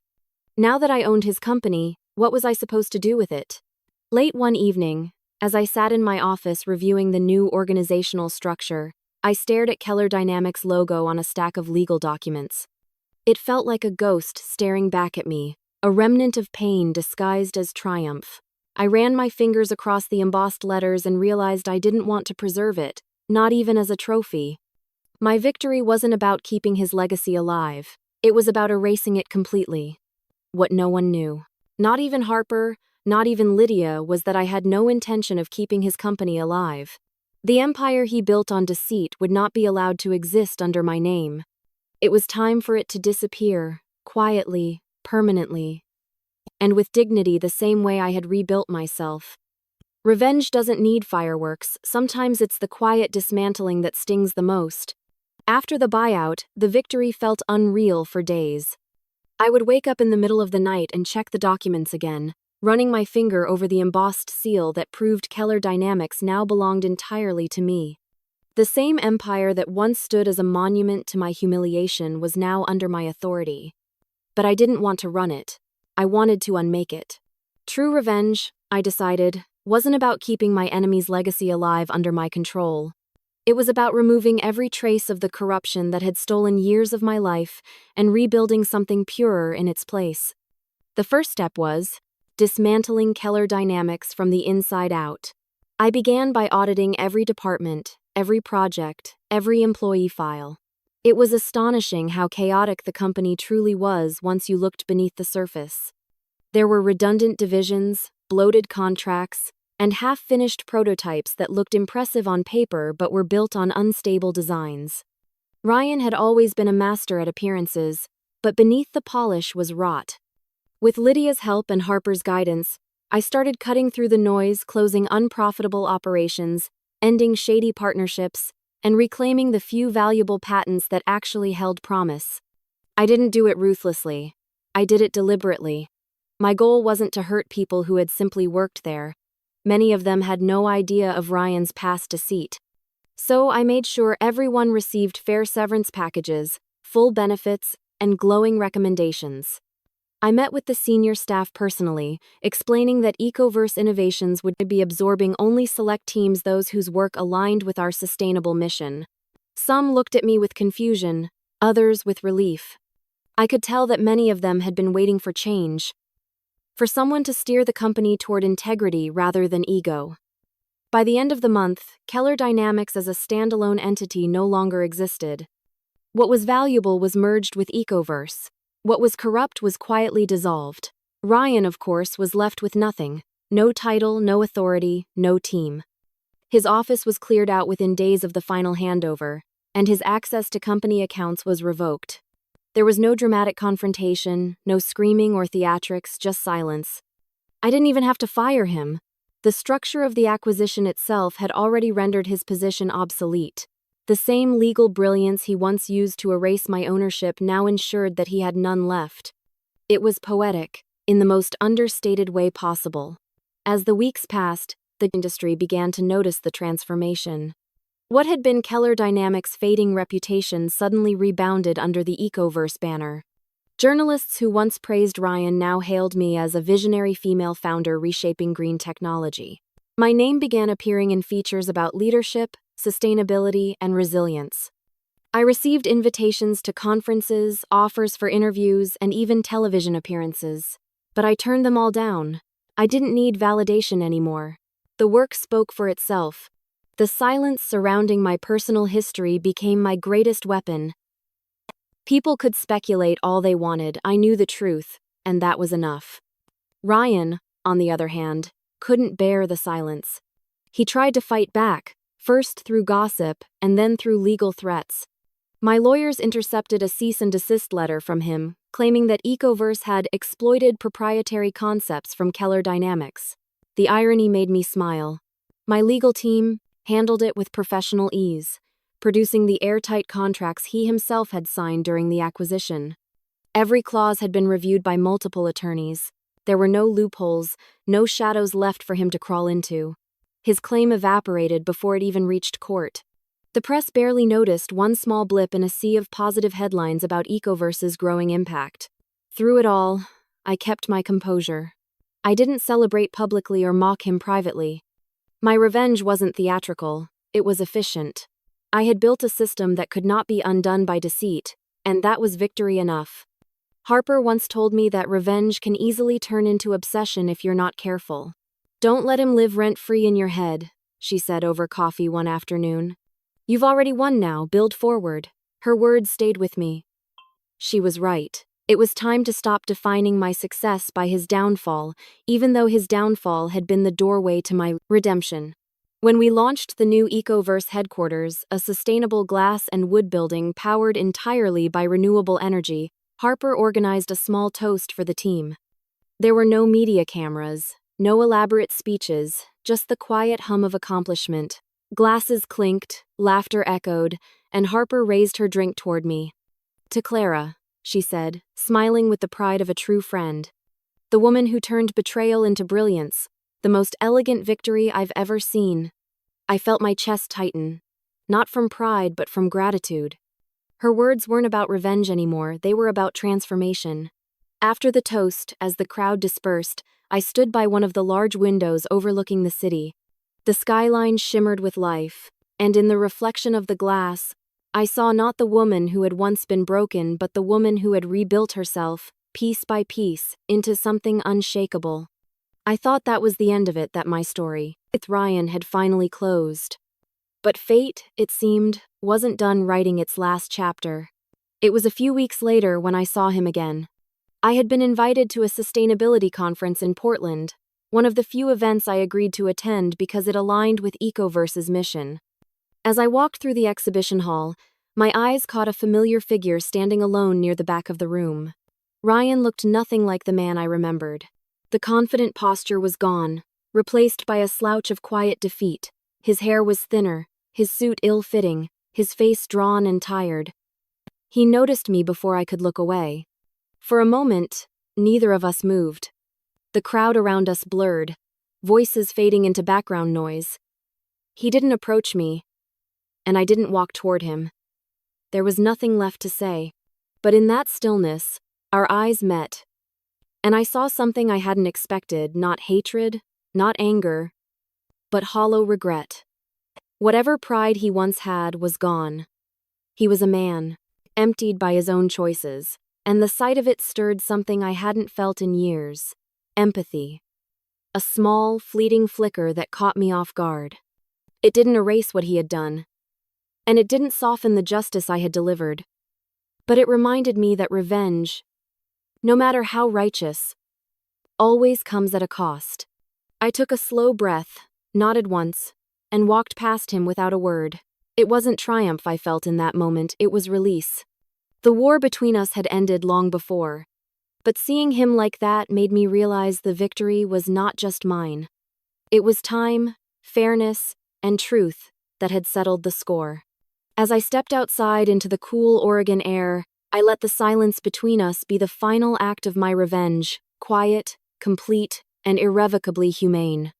Now that I owned his company, what was I supposed to do with it? Late one evening, as I sat in my office reviewing the new organizational structure, I stared at Keller Dynamics' logo on a stack of legal documents. It felt like a ghost staring back at me, a remnant of pain disguised as triumph. I ran my fingers across the embossed letters and realized I didn't want to preserve it, not even as a trophy. My victory wasn't about keeping his legacy alive. It was about erasing it completely. What no one knew, not even Harper, not even Lydia, was that I had no intention of keeping his company alive. The empire he built on deceit would not be allowed to exist under my name. It was time for it to disappear, quietly, permanently, and with dignity, the same way I had rebuilt myself. Revenge doesn't need fireworks, sometimes it's the quiet dismantling that stings the most. After the buyout, the victory felt unreal for days. I would wake up in the middle of the night and check the documents again, running my finger over the embossed seal that proved Keller Dynamics now belonged entirely to me. The same empire that once stood as a monument to my humiliation was now under my authority. But I didn't want to run it. I wanted to unmake it. True revenge, I decided, wasn't about keeping my enemy's legacy alive under my control. It was about removing every trace of the corruption that had stolen years of my life and rebuilding something purer in its place. The first step was dismantling Keller Dynamics from the inside out. I began by auditing every department, every project, every employee file. It was astonishing how chaotic the company truly was once you looked beneath the surface. There were redundant divisions, bloated contracts, and half-finished prototypes that looked impressive on paper but were built on unstable designs. Ryan had always been a master at appearances, but beneath the polish was rot. With Lydia's help and Harper's guidance, I started cutting through the noise, closing unprofitable operations, ending shady partnerships, and reclaiming the few valuable patents that actually held promise. I didn't do it ruthlessly. I did it deliberately. My goal wasn't to hurt people who had simply worked there. Many of them had no idea of Ryan's past deceit. So I made sure everyone received fair severance packages, full benefits, and glowing recommendations. I met with the senior staff personally, explaining that Ecoverse Innovations would be absorbing only select teams, those whose work aligned with our sustainable mission. Some looked at me with confusion, others with relief. I could tell that many of them had been waiting for change. for someone to steer the company toward integrity rather than ego. By the end of the month, Keller Dynamics as a standalone entity no longer existed. What was valuable was merged with Ecoverse. What was corrupt was quietly dissolved. Ryan, of course, was left with nothing. No title, no authority, no team. His office was cleared out within days of the final handover, and his access to company accounts was revoked. There was no dramatic confrontation, no screaming or theatrics, just silence. I didn't even have to fire him. The structure of the acquisition itself had already rendered his position obsolete. The same legal brilliance he once used to erase my ownership now ensured that he had none left. It was poetic, in the most understated way possible. As the weeks passed, the industry began to notice the transformation. What had been Keller Dynamics' fading reputation suddenly rebounded under the Ecoverse banner. Journalists who once praised Ryan now hailed me as a visionary female founder reshaping green technology. My name began appearing in features about leadership, sustainability, and resilience. I received invitations to conferences, offers for interviews, and even television appearances. But I turned them all down. I didn't need validation anymore. The work spoke for itself. The silence surrounding my personal history became my greatest weapon. People could speculate all they wanted, I knew the truth, and that was enough. Ryan, on the other hand, couldn't bear the silence. He tried to fight back, first through gossip and then through legal threats. My lawyers intercepted a cease and desist letter from him, claiming that Ecoverse had exploited proprietary concepts from Keller Dynamics. The irony made me smile. My legal team handled it with professional ease, producing the airtight contracts he himself had signed during the acquisition. Every clause had been reviewed by multiple attorneys. There were no loopholes, no shadows left for him to crawl into. His claim evaporated before it even reached court. The press barely noticed one small blip in a sea of positive headlines about Ecoverse's growing impact. Through it all, I kept my composure. I didn't celebrate publicly or mock him privately. My revenge wasn't theatrical, it was efficient. I had built a system that could not be undone by deceit, and that was victory enough. Harper once told me that revenge can easily turn into obsession if you're not careful. "Don't let him live rent-free in your head," she said over coffee one afternoon. "You've already won now, build forward." Her words stayed with me. She was right. It was time to stop defining my success by his downfall, even though his downfall had been the doorway to my redemption. When we launched the new Ecoverse headquarters, a sustainable glass and wood building powered entirely by renewable energy, Harper organized a small toast for the team. There were no media cameras, no elaborate speeches, just the quiet hum of accomplishment. Glasses clinked, laughter echoed, and Harper raised her drink toward me. "To Clara," she said, smiling with the pride of a true friend. "The woman who turned betrayal into brilliance, the most elegant victory I've ever seen." I felt my chest tighten, not from pride but from gratitude. Her words weren't about revenge anymore, they were about transformation. After the toast, as the crowd dispersed, I stood by one of the large windows overlooking the city. The skyline shimmered with life, and in the reflection of the glass, I saw not the woman who had once been broken but the woman who had rebuilt herself, piece by piece, into something unshakable. I thought that was the end of it, that my story with Ryan had finally closed. But fate, it seemed, wasn't done writing its last chapter. It was a few weeks later when I saw him again. I had been invited to a sustainability conference in Portland, one of the few events I agreed to attend because it aligned with Ecoverse's mission. As I walked through the exhibition hall, my eyes caught a familiar figure standing alone near the back of the room. Ryan looked nothing like the man I remembered. The confident posture was gone, replaced by a slouch of quiet defeat. His hair was thinner, his suit ill-fitting, his face drawn and tired. He noticed me before I could look away. For a moment, neither of us moved. The crowd around us blurred, voices fading into background noise. He didn't approach me, and I didn't walk toward him. There was nothing left to say. But in that stillness, our eyes met. And I saw something I hadn't expected, not hatred, not anger, but hollow regret. Whatever pride he once had was gone. He was a man, emptied by his own choices, and the sight of it stirred something I hadn't felt in years. empathy. A small, fleeting flicker that caught me off guard. It didn't erase what he had done, and it didn't soften the justice I had delivered. But it reminded me that revenge, no matter how righteous, always comes at a cost. I took a slow breath, nodded once, and walked past him without a word. It wasn't triumph I felt in that moment, it was release. The war between us had ended long before, but seeing him like that made me realize the victory was not just mine. It was time, fairness, and truth that had settled the score. As I stepped outside into the cool Oregon air, I let the silence between us be the final act of my revenge, quiet, complete, and irrevocably humane.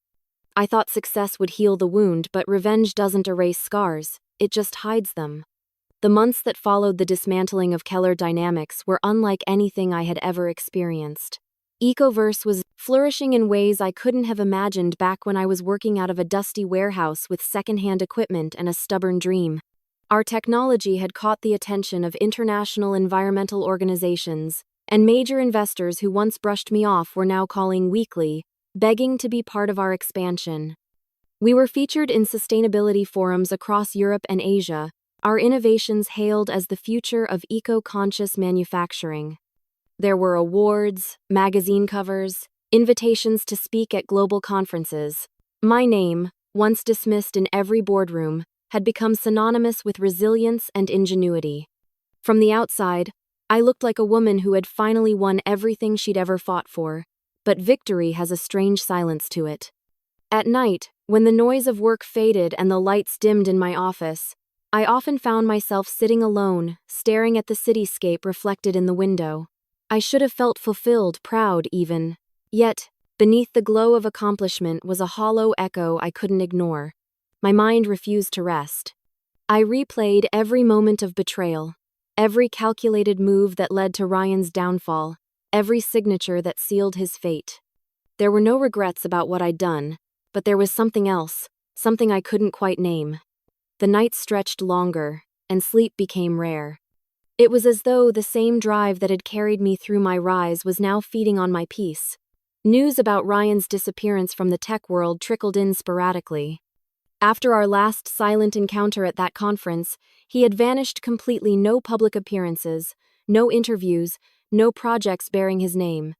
I thought success would heal the wound, but revenge doesn't erase scars, it just hides them. The months that followed the dismantling of Keller Dynamics were unlike anything I had ever experienced. Ecoverse was flourishing in ways I couldn't have imagined back when I was working out of a dusty warehouse with secondhand equipment and a stubborn dream. Our technology had caught the attention of international environmental organizations, and major investors who once brushed me off were now calling weekly, begging to be part of our expansion. We were featured in sustainability forums across Europe and Asia, our innovations hailed as the future of eco-conscious manufacturing. There were awards, magazine covers, invitations to speak at global conferences. My name, once dismissed in every boardroom, had become synonymous with resilience and ingenuity. From the outside, I looked like a woman who had finally won everything she'd ever fought for, but victory has a strange silence to it. At night, when the noise of work faded and the lights dimmed in my office, I often found myself sitting alone, staring at the cityscape reflected in the window. I should have felt fulfilled, proud even. Yet, beneath the glow of accomplishment was a hollow echo I couldn't ignore. My mind refused to rest. I replayed every moment of betrayal, every calculated move that led to Ryan's downfall, every signature that sealed his fate. There were no regrets about what I'd done, but there was something else, something I couldn't quite name. The nights stretched longer, and sleep became rare. It was as though the same drive that had carried me through my rise was now feeding on my peace. News about Ryan's disappearance from the tech world trickled in sporadically. After our last silent encounter at that conference, he had vanished completely. No public appearances, no interviews, no projects bearing his name.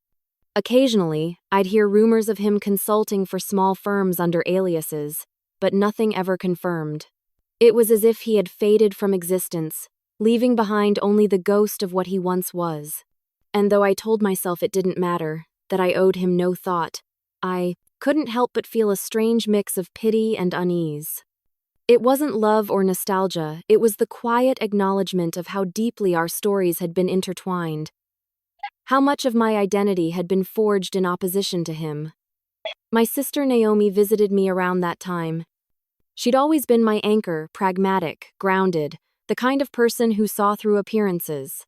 Occasionally, I'd hear rumors of him consulting for small firms under aliases, but nothing ever confirmed. It was as if he had faded from existence, leaving behind only the ghost of what he once was. And though I told myself it didn't matter, that I owed him no thought, I couldn't help but feel a strange mix of pity and unease. It wasn't love or nostalgia, it was the quiet acknowledgement of how deeply our stories had been intertwined. How much of my identity had been forged in opposition to him. My sister Naomi visited me around that time. She'd always been my anchor, pragmatic, grounded, the kind of person who saw through appearances.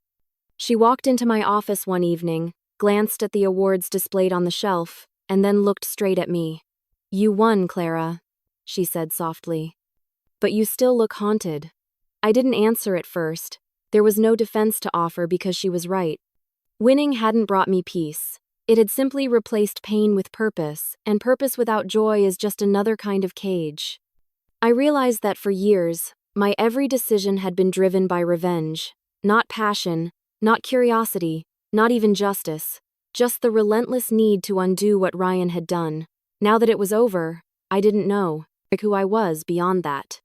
She walked into my office one evening, glanced at the awards displayed on the shelf, and then looked straight at me. "You won, Clara," she said softly. "But you still look haunted." I didn't answer at first. There was no defense to offer because she was right. Winning hadn't brought me peace. It had simply replaced pain with purpose, and purpose without joy is just another kind of cage. I realized that for years, my every decision had been driven by revenge, not passion, not curiosity, not even justice, just the relentless need to undo what Ryan had done. Now that it was over, I didn't know who I was beyond that.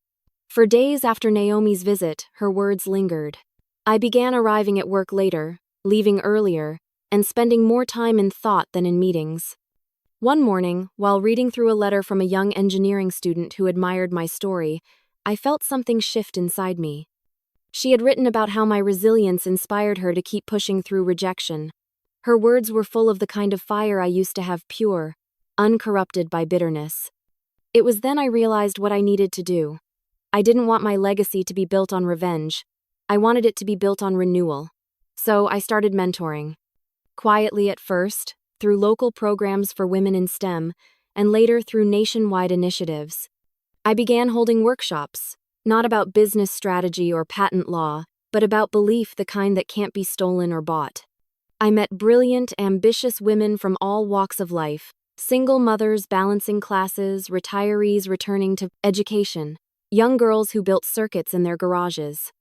For days after Naomi's visit, her words lingered. I began arriving at work later, leaving earlier, and spending more time in thought than in meetings. One morning, while reading through a letter from a young engineering student who admired my story, I felt something shift inside me. She had written about how my resilience inspired her to keep pushing through rejection. Her words were full of the kind of fire I used to have, pure, uncorrupted by bitterness. It was then I realized what I needed to do. I didn't want my legacy to be built on revenge. I wanted it to be built on renewal. So I started mentoring. Quietly at first, through local programs for women in STEM, and later through nationwide initiatives. I began holding workshops, not about business strategy or patent law, but about belief, the kind that can't be stolen or bought. I met brilliant, ambitious women from all walks of life, single mothers balancing classes, retirees returning to education, young girls who built circuits in their garages.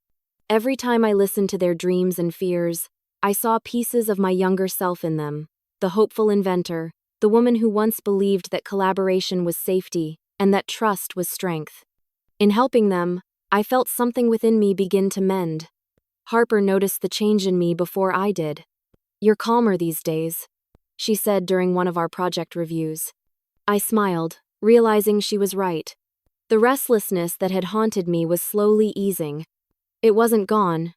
Every time I listened to their dreams and fears, I saw pieces of my younger self in them, the hopeful inventor, the woman who once believed that collaboration was safety and that trust was strength. In helping them, I felt something within me begin to mend. Harper noticed the change in me before I did. "You're calmer these days," she said during one of our project reviews. I smiled, realizing she was right. The restlessness that had haunted me was slowly easing. It wasn't gone,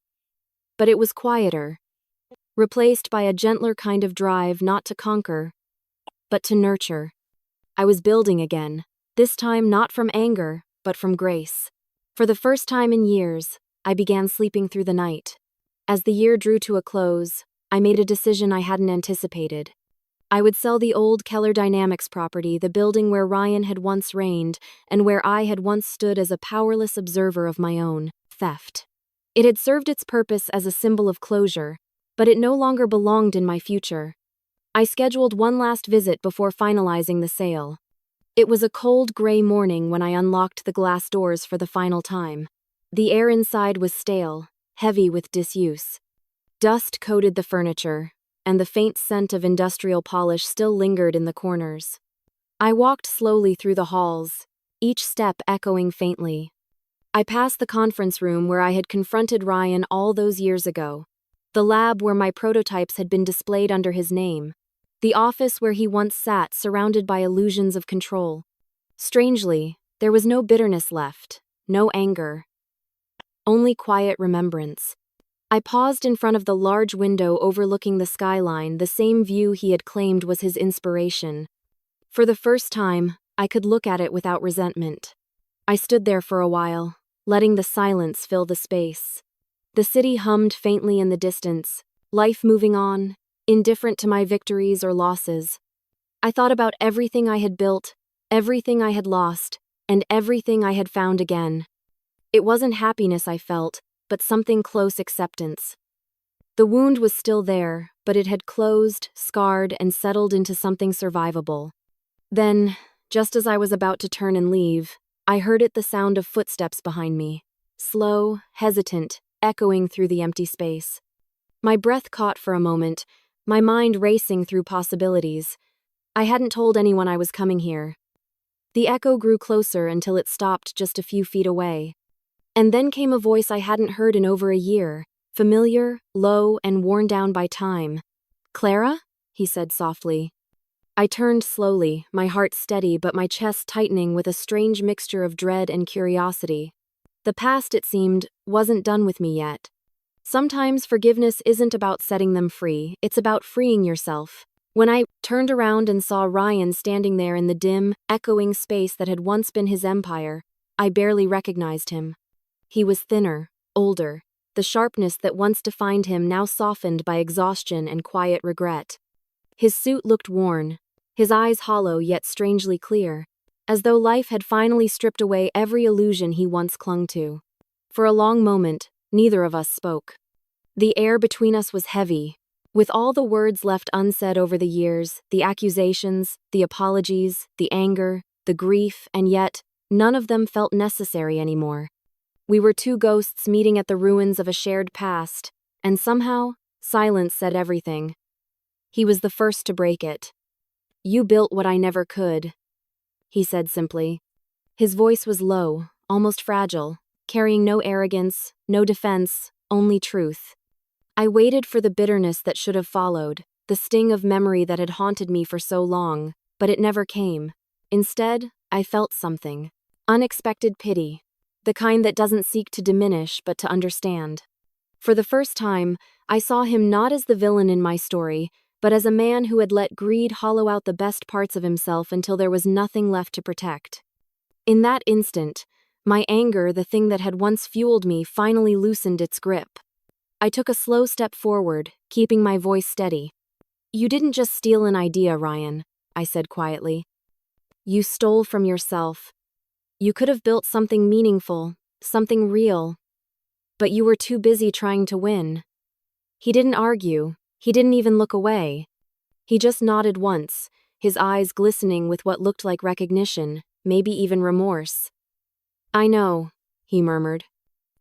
but it was quieter, replaced by a gentler kind of drive not to conquer, but to nurture. I was building again, this time not from anger, but from grace. For the first time in years, I began sleeping through the night. As the year drew to a close, I made a decision I hadn't anticipated. I would sell the old Keller Dynamics property, the building where Ryan had once reigned, and where I had once stood as a powerless observer of my own theft. It had served its purpose as a symbol of closure, but it no longer belonged in my future. I scheduled one last visit before finalizing the sale. It was a cold, gray morning when I unlocked the glass doors for the final time. The air inside was stale, heavy with disuse. Dust coated the furniture, and the faint scent of industrial polish still lingered in the corners. I walked slowly through the halls, each step echoing faintly. I passed the conference room where I had confronted Ryan all those years ago, the lab where my prototypes had been displayed under his name, the office where he once sat surrounded by illusions of control. Strangely, there was no bitterness left, no anger, only quiet remembrance. I paused in front of the large window overlooking the skyline, the same view he had claimed was his inspiration. For the first time, I could look at it without resentment. I stood there for a while, letting the silence fill the space. The city hummed faintly in the distance, life moving on, indifferent to my victories or losses. I thought about everything I had built, everything I had lost, and everything I had found again. It wasn't happiness I felt, but something close acceptance. The wound was still there, but it had closed, scarred, and settled into something survivable. Then, just as I was about to turn and leave, I heard the sound of footsteps behind me, slow, hesitant, echoing through the empty space. My breath caught for a moment, my mind racing through possibilities. I hadn't told anyone I was coming here. The echo grew closer until it stopped just a few feet away. And then came a voice I hadn't heard in over a year, familiar, low, and worn down by time. "Clara?" he said softly. I turned slowly, my heart steady but my chest tightening with a strange mixture of dread and curiosity. The past, it seemed, wasn't done with me yet. Sometimes forgiveness isn't about setting them free, it's about freeing yourself. When I turned around and saw Ryan standing there in the dim, echoing space that had once been his empire, I barely recognized him. He was thinner, older, the sharpness that once defined him now softened by exhaustion and quiet regret. His suit looked worn, his eyes hollow yet strangely clear, as though life had finally stripped away every illusion he once clung to. For a long moment, neither of us spoke. The air between us was heavy, with all the words left unsaid over the years, the accusations, the apologies, the anger, the grief, and yet, none of them felt necessary anymore. We were two ghosts meeting at the ruins of a shared past, and somehow, silence said everything. He was the first to break it. "You built what I never could," he said simply. His voice was low, almost fragile, carrying no arrogance, no defense, only truth. I waited for the bitterness that should have followed, the sting of memory that had haunted me for so long, but it never came. Instead, I felt something. Unexpected pity. The kind that doesn't seek to diminish but to understand. For the first time, I saw him not as the villain in my story, but as a man who had let greed hollow out the best parts of himself until there was nothing left to protect. In that instant, my anger, the thing that had once fueled me, finally loosened its grip. I took a slow step forward, keeping my voice steady. "You didn't just steal an idea, Ryan," I said quietly. "You stole from yourself. You could have built something meaningful, something real. But you were too busy trying to win." He didn't argue. He didn't even look away. He just nodded once, his eyes glistening with what looked like recognition, maybe even remorse. "I know," he murmured.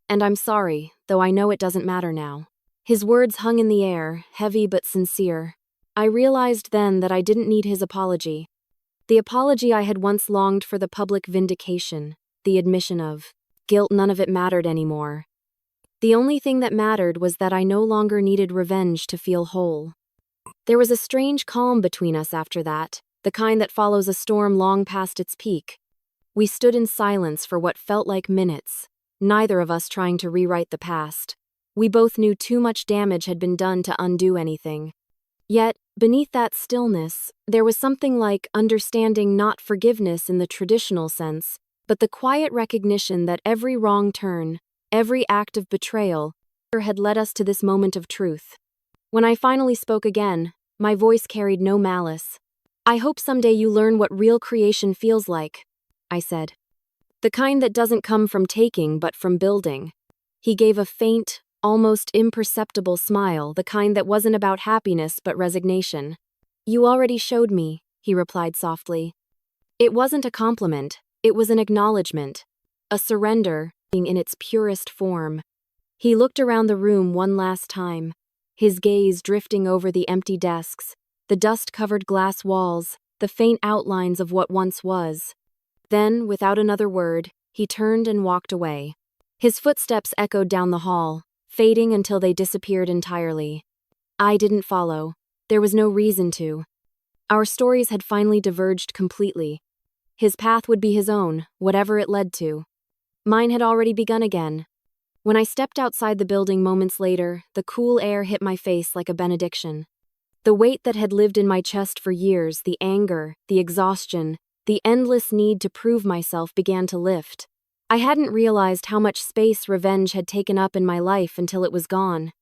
"And I'm sorry, though I know it doesn't matter now." His words hung in the air, heavy but sincere. I realized then that I didn't need his apology. The apology I had once longed for, the public vindication, the admission of guilt, none of it mattered anymore. The only thing that mattered was that I no longer needed revenge to feel whole. There was a strange calm between us after that, the kind that follows a storm long past its peak. We stood in silence for what felt like minutes, neither of us trying to rewrite the past. We both knew too much damage had been done to undo anything. Yet, beneath that stillness, there was something like understanding, not forgiveness in the traditional sense, but the quiet recognition that every wrong turn, every act of betrayal, had led us to this moment of truth. When I finally spoke again, my voice carried no malice. "I hope someday you learn what real creation feels like," I said. "The kind that doesn't come from taking but from building." He gave a faint, almost imperceptible smile, the kind that wasn't about happiness but resignation. "You already showed me," he replied softly. It wasn't a compliment, it was an acknowledgement, a surrender, in its purest form. He looked around the room one last time, his gaze drifting over the empty desks, the dust-covered glass walls, the faint outlines of what once was. Then, without another word, he turned and walked away. His footsteps echoed down the hall, fading until they disappeared entirely. I didn't follow. There was no reason to. Our stories had finally diverged completely. His path would be his own, whatever it led to. Mine had already begun again. When I stepped outside the building moments later, the cool air hit my face like a benediction. The weight that had lived in my chest for years, the anger, the exhaustion, the endless need to prove myself began to lift. I hadn't realized how much space revenge had taken up in my life until it was gone.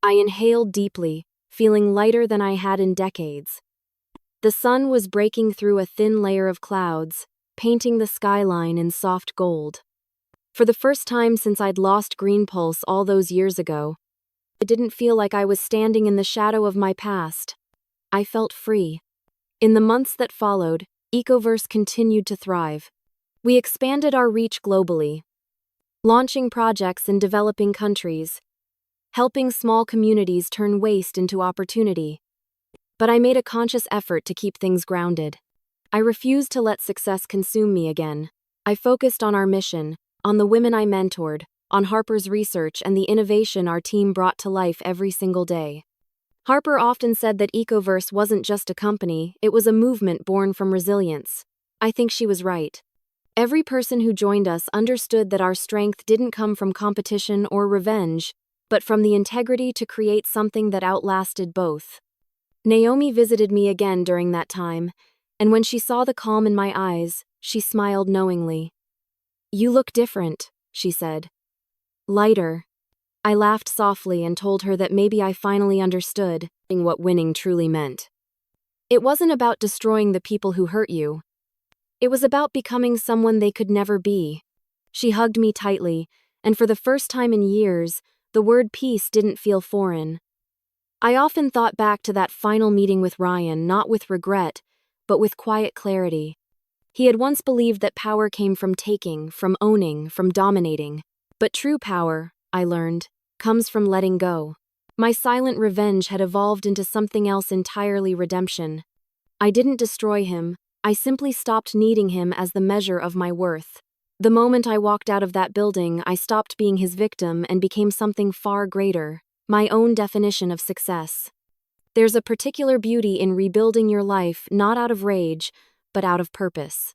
I inhaled deeply, feeling lighter than I had in decades. The sun was breaking through a thin layer of clouds, painting the skyline in soft gold. For the first time since I'd lost Green Pulse all those years ago, it didn't feel like I was standing in the shadow of my past. I felt free. In the months that followed, Ecoverse continued to thrive. We expanded our reach globally, launching projects in developing countries, helping small communities turn waste into opportunity. But I made a conscious effort to keep things grounded. I refused to let success consume me again. I focused on our mission, on the women I mentored, on Harper's research and the innovation our team brought to life every single day. Harper often said that Ecoverse wasn't just a company, it was a movement born from resilience. I think she was right. Every person who joined us understood that our strength didn't come from competition or revenge, but from the integrity to create something that outlasted both. Naomi visited me again during that time, and when she saw the calm in my eyes, she smiled knowingly. "You look different," she said. "Lighter." I laughed softly and told her that maybe I finally understood what winning truly meant. It wasn't about destroying the people who hurt you. It was about becoming someone they could never be. She hugged me tightly, and for the first time in years, the word peace didn't feel foreign. I often thought back to that final meeting with Ryan, not with regret, but with quiet clarity. He had once believed that power came from taking, from owning, from dominating. But true power, I learned, comes from letting go. My silent revenge had evolved into something else entirely: redemption. I didn't destroy him, I simply stopped needing him as the measure of my worth. The moment I walked out of that building, I stopped being his victim and became something far greater, my own definition of success. There's a particular beauty in rebuilding your life not out of rage, but out of purpose.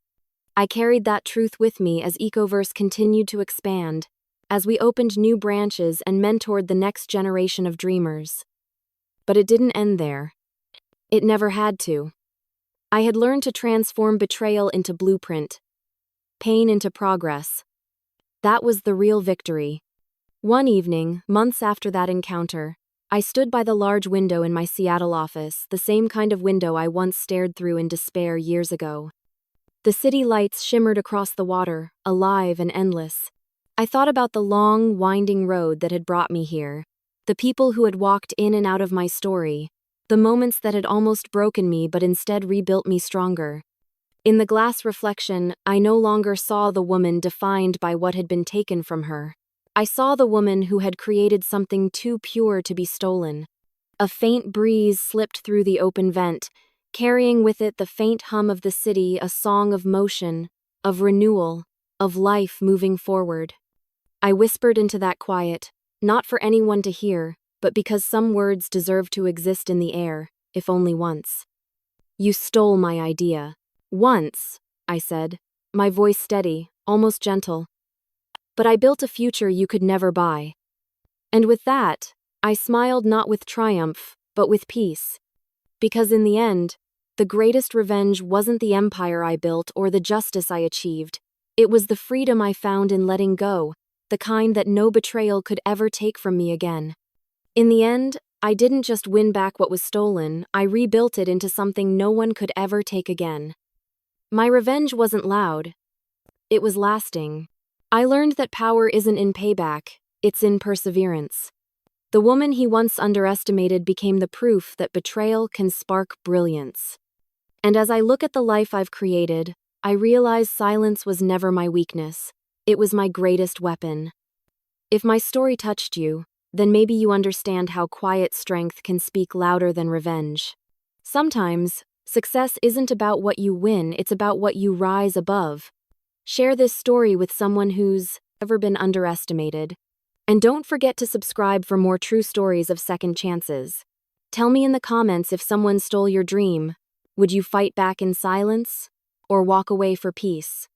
I carried that truth with me as Ecoverse continued to expand, as we opened new branches and mentored the next generation of dreamers. But it didn't end there. It never had to. I had learned to transform betrayal into blueprint, pain into progress. That was the real victory. One evening, months after that encounter, I stood by the large window in my Seattle office, the same kind of window I once stared through in despair years ago. The city lights shimmered across the water, alive and endless. I thought about the long, winding road that had brought me here, The people who had walked in and out of my story. The moments that had almost broken me but instead rebuilt me stronger. In the glass reflection, I no longer saw the woman defined by what had been taken from her. I saw the woman who had created something too pure to be stolen. A faint breeze slipped through the open vent, carrying with it the faint hum of the city, a song of motion, of renewal, of life moving forward. I whispered into that quiet, not for anyone to hear, but because some words deserve to exist in the air, if only once. You stole my idea. Once, I said, my voice steady, almost gentle. But I built a future you could never buy. And with that, I smiled not with triumph, but with peace. Because in the end, the greatest revenge wasn't the empire I built or the justice I achieved. It was the freedom I found in letting go, the kind that no betrayal could ever take from me again. In the end, I didn't just win back what was stolen, I rebuilt it into something no one could ever take again. My revenge wasn't loud. It was lasting. I learned that power isn't in payback, it's in perseverance. The woman he once underestimated became the proof that betrayal can spark brilliance. And as I look at the life I've created, I realize silence was never my weakness. It was my greatest weapon. If my story touched you, then maybe you understand how quiet strength can speak louder than revenge. Sometimes, success isn't about what you win, it's about what you rise above. Share this story with someone who's ever been underestimated. And don't forget to subscribe for more true stories of second chances. Tell me in the comments if someone stole your dream. Would you fight back in silence? Or walk away for peace?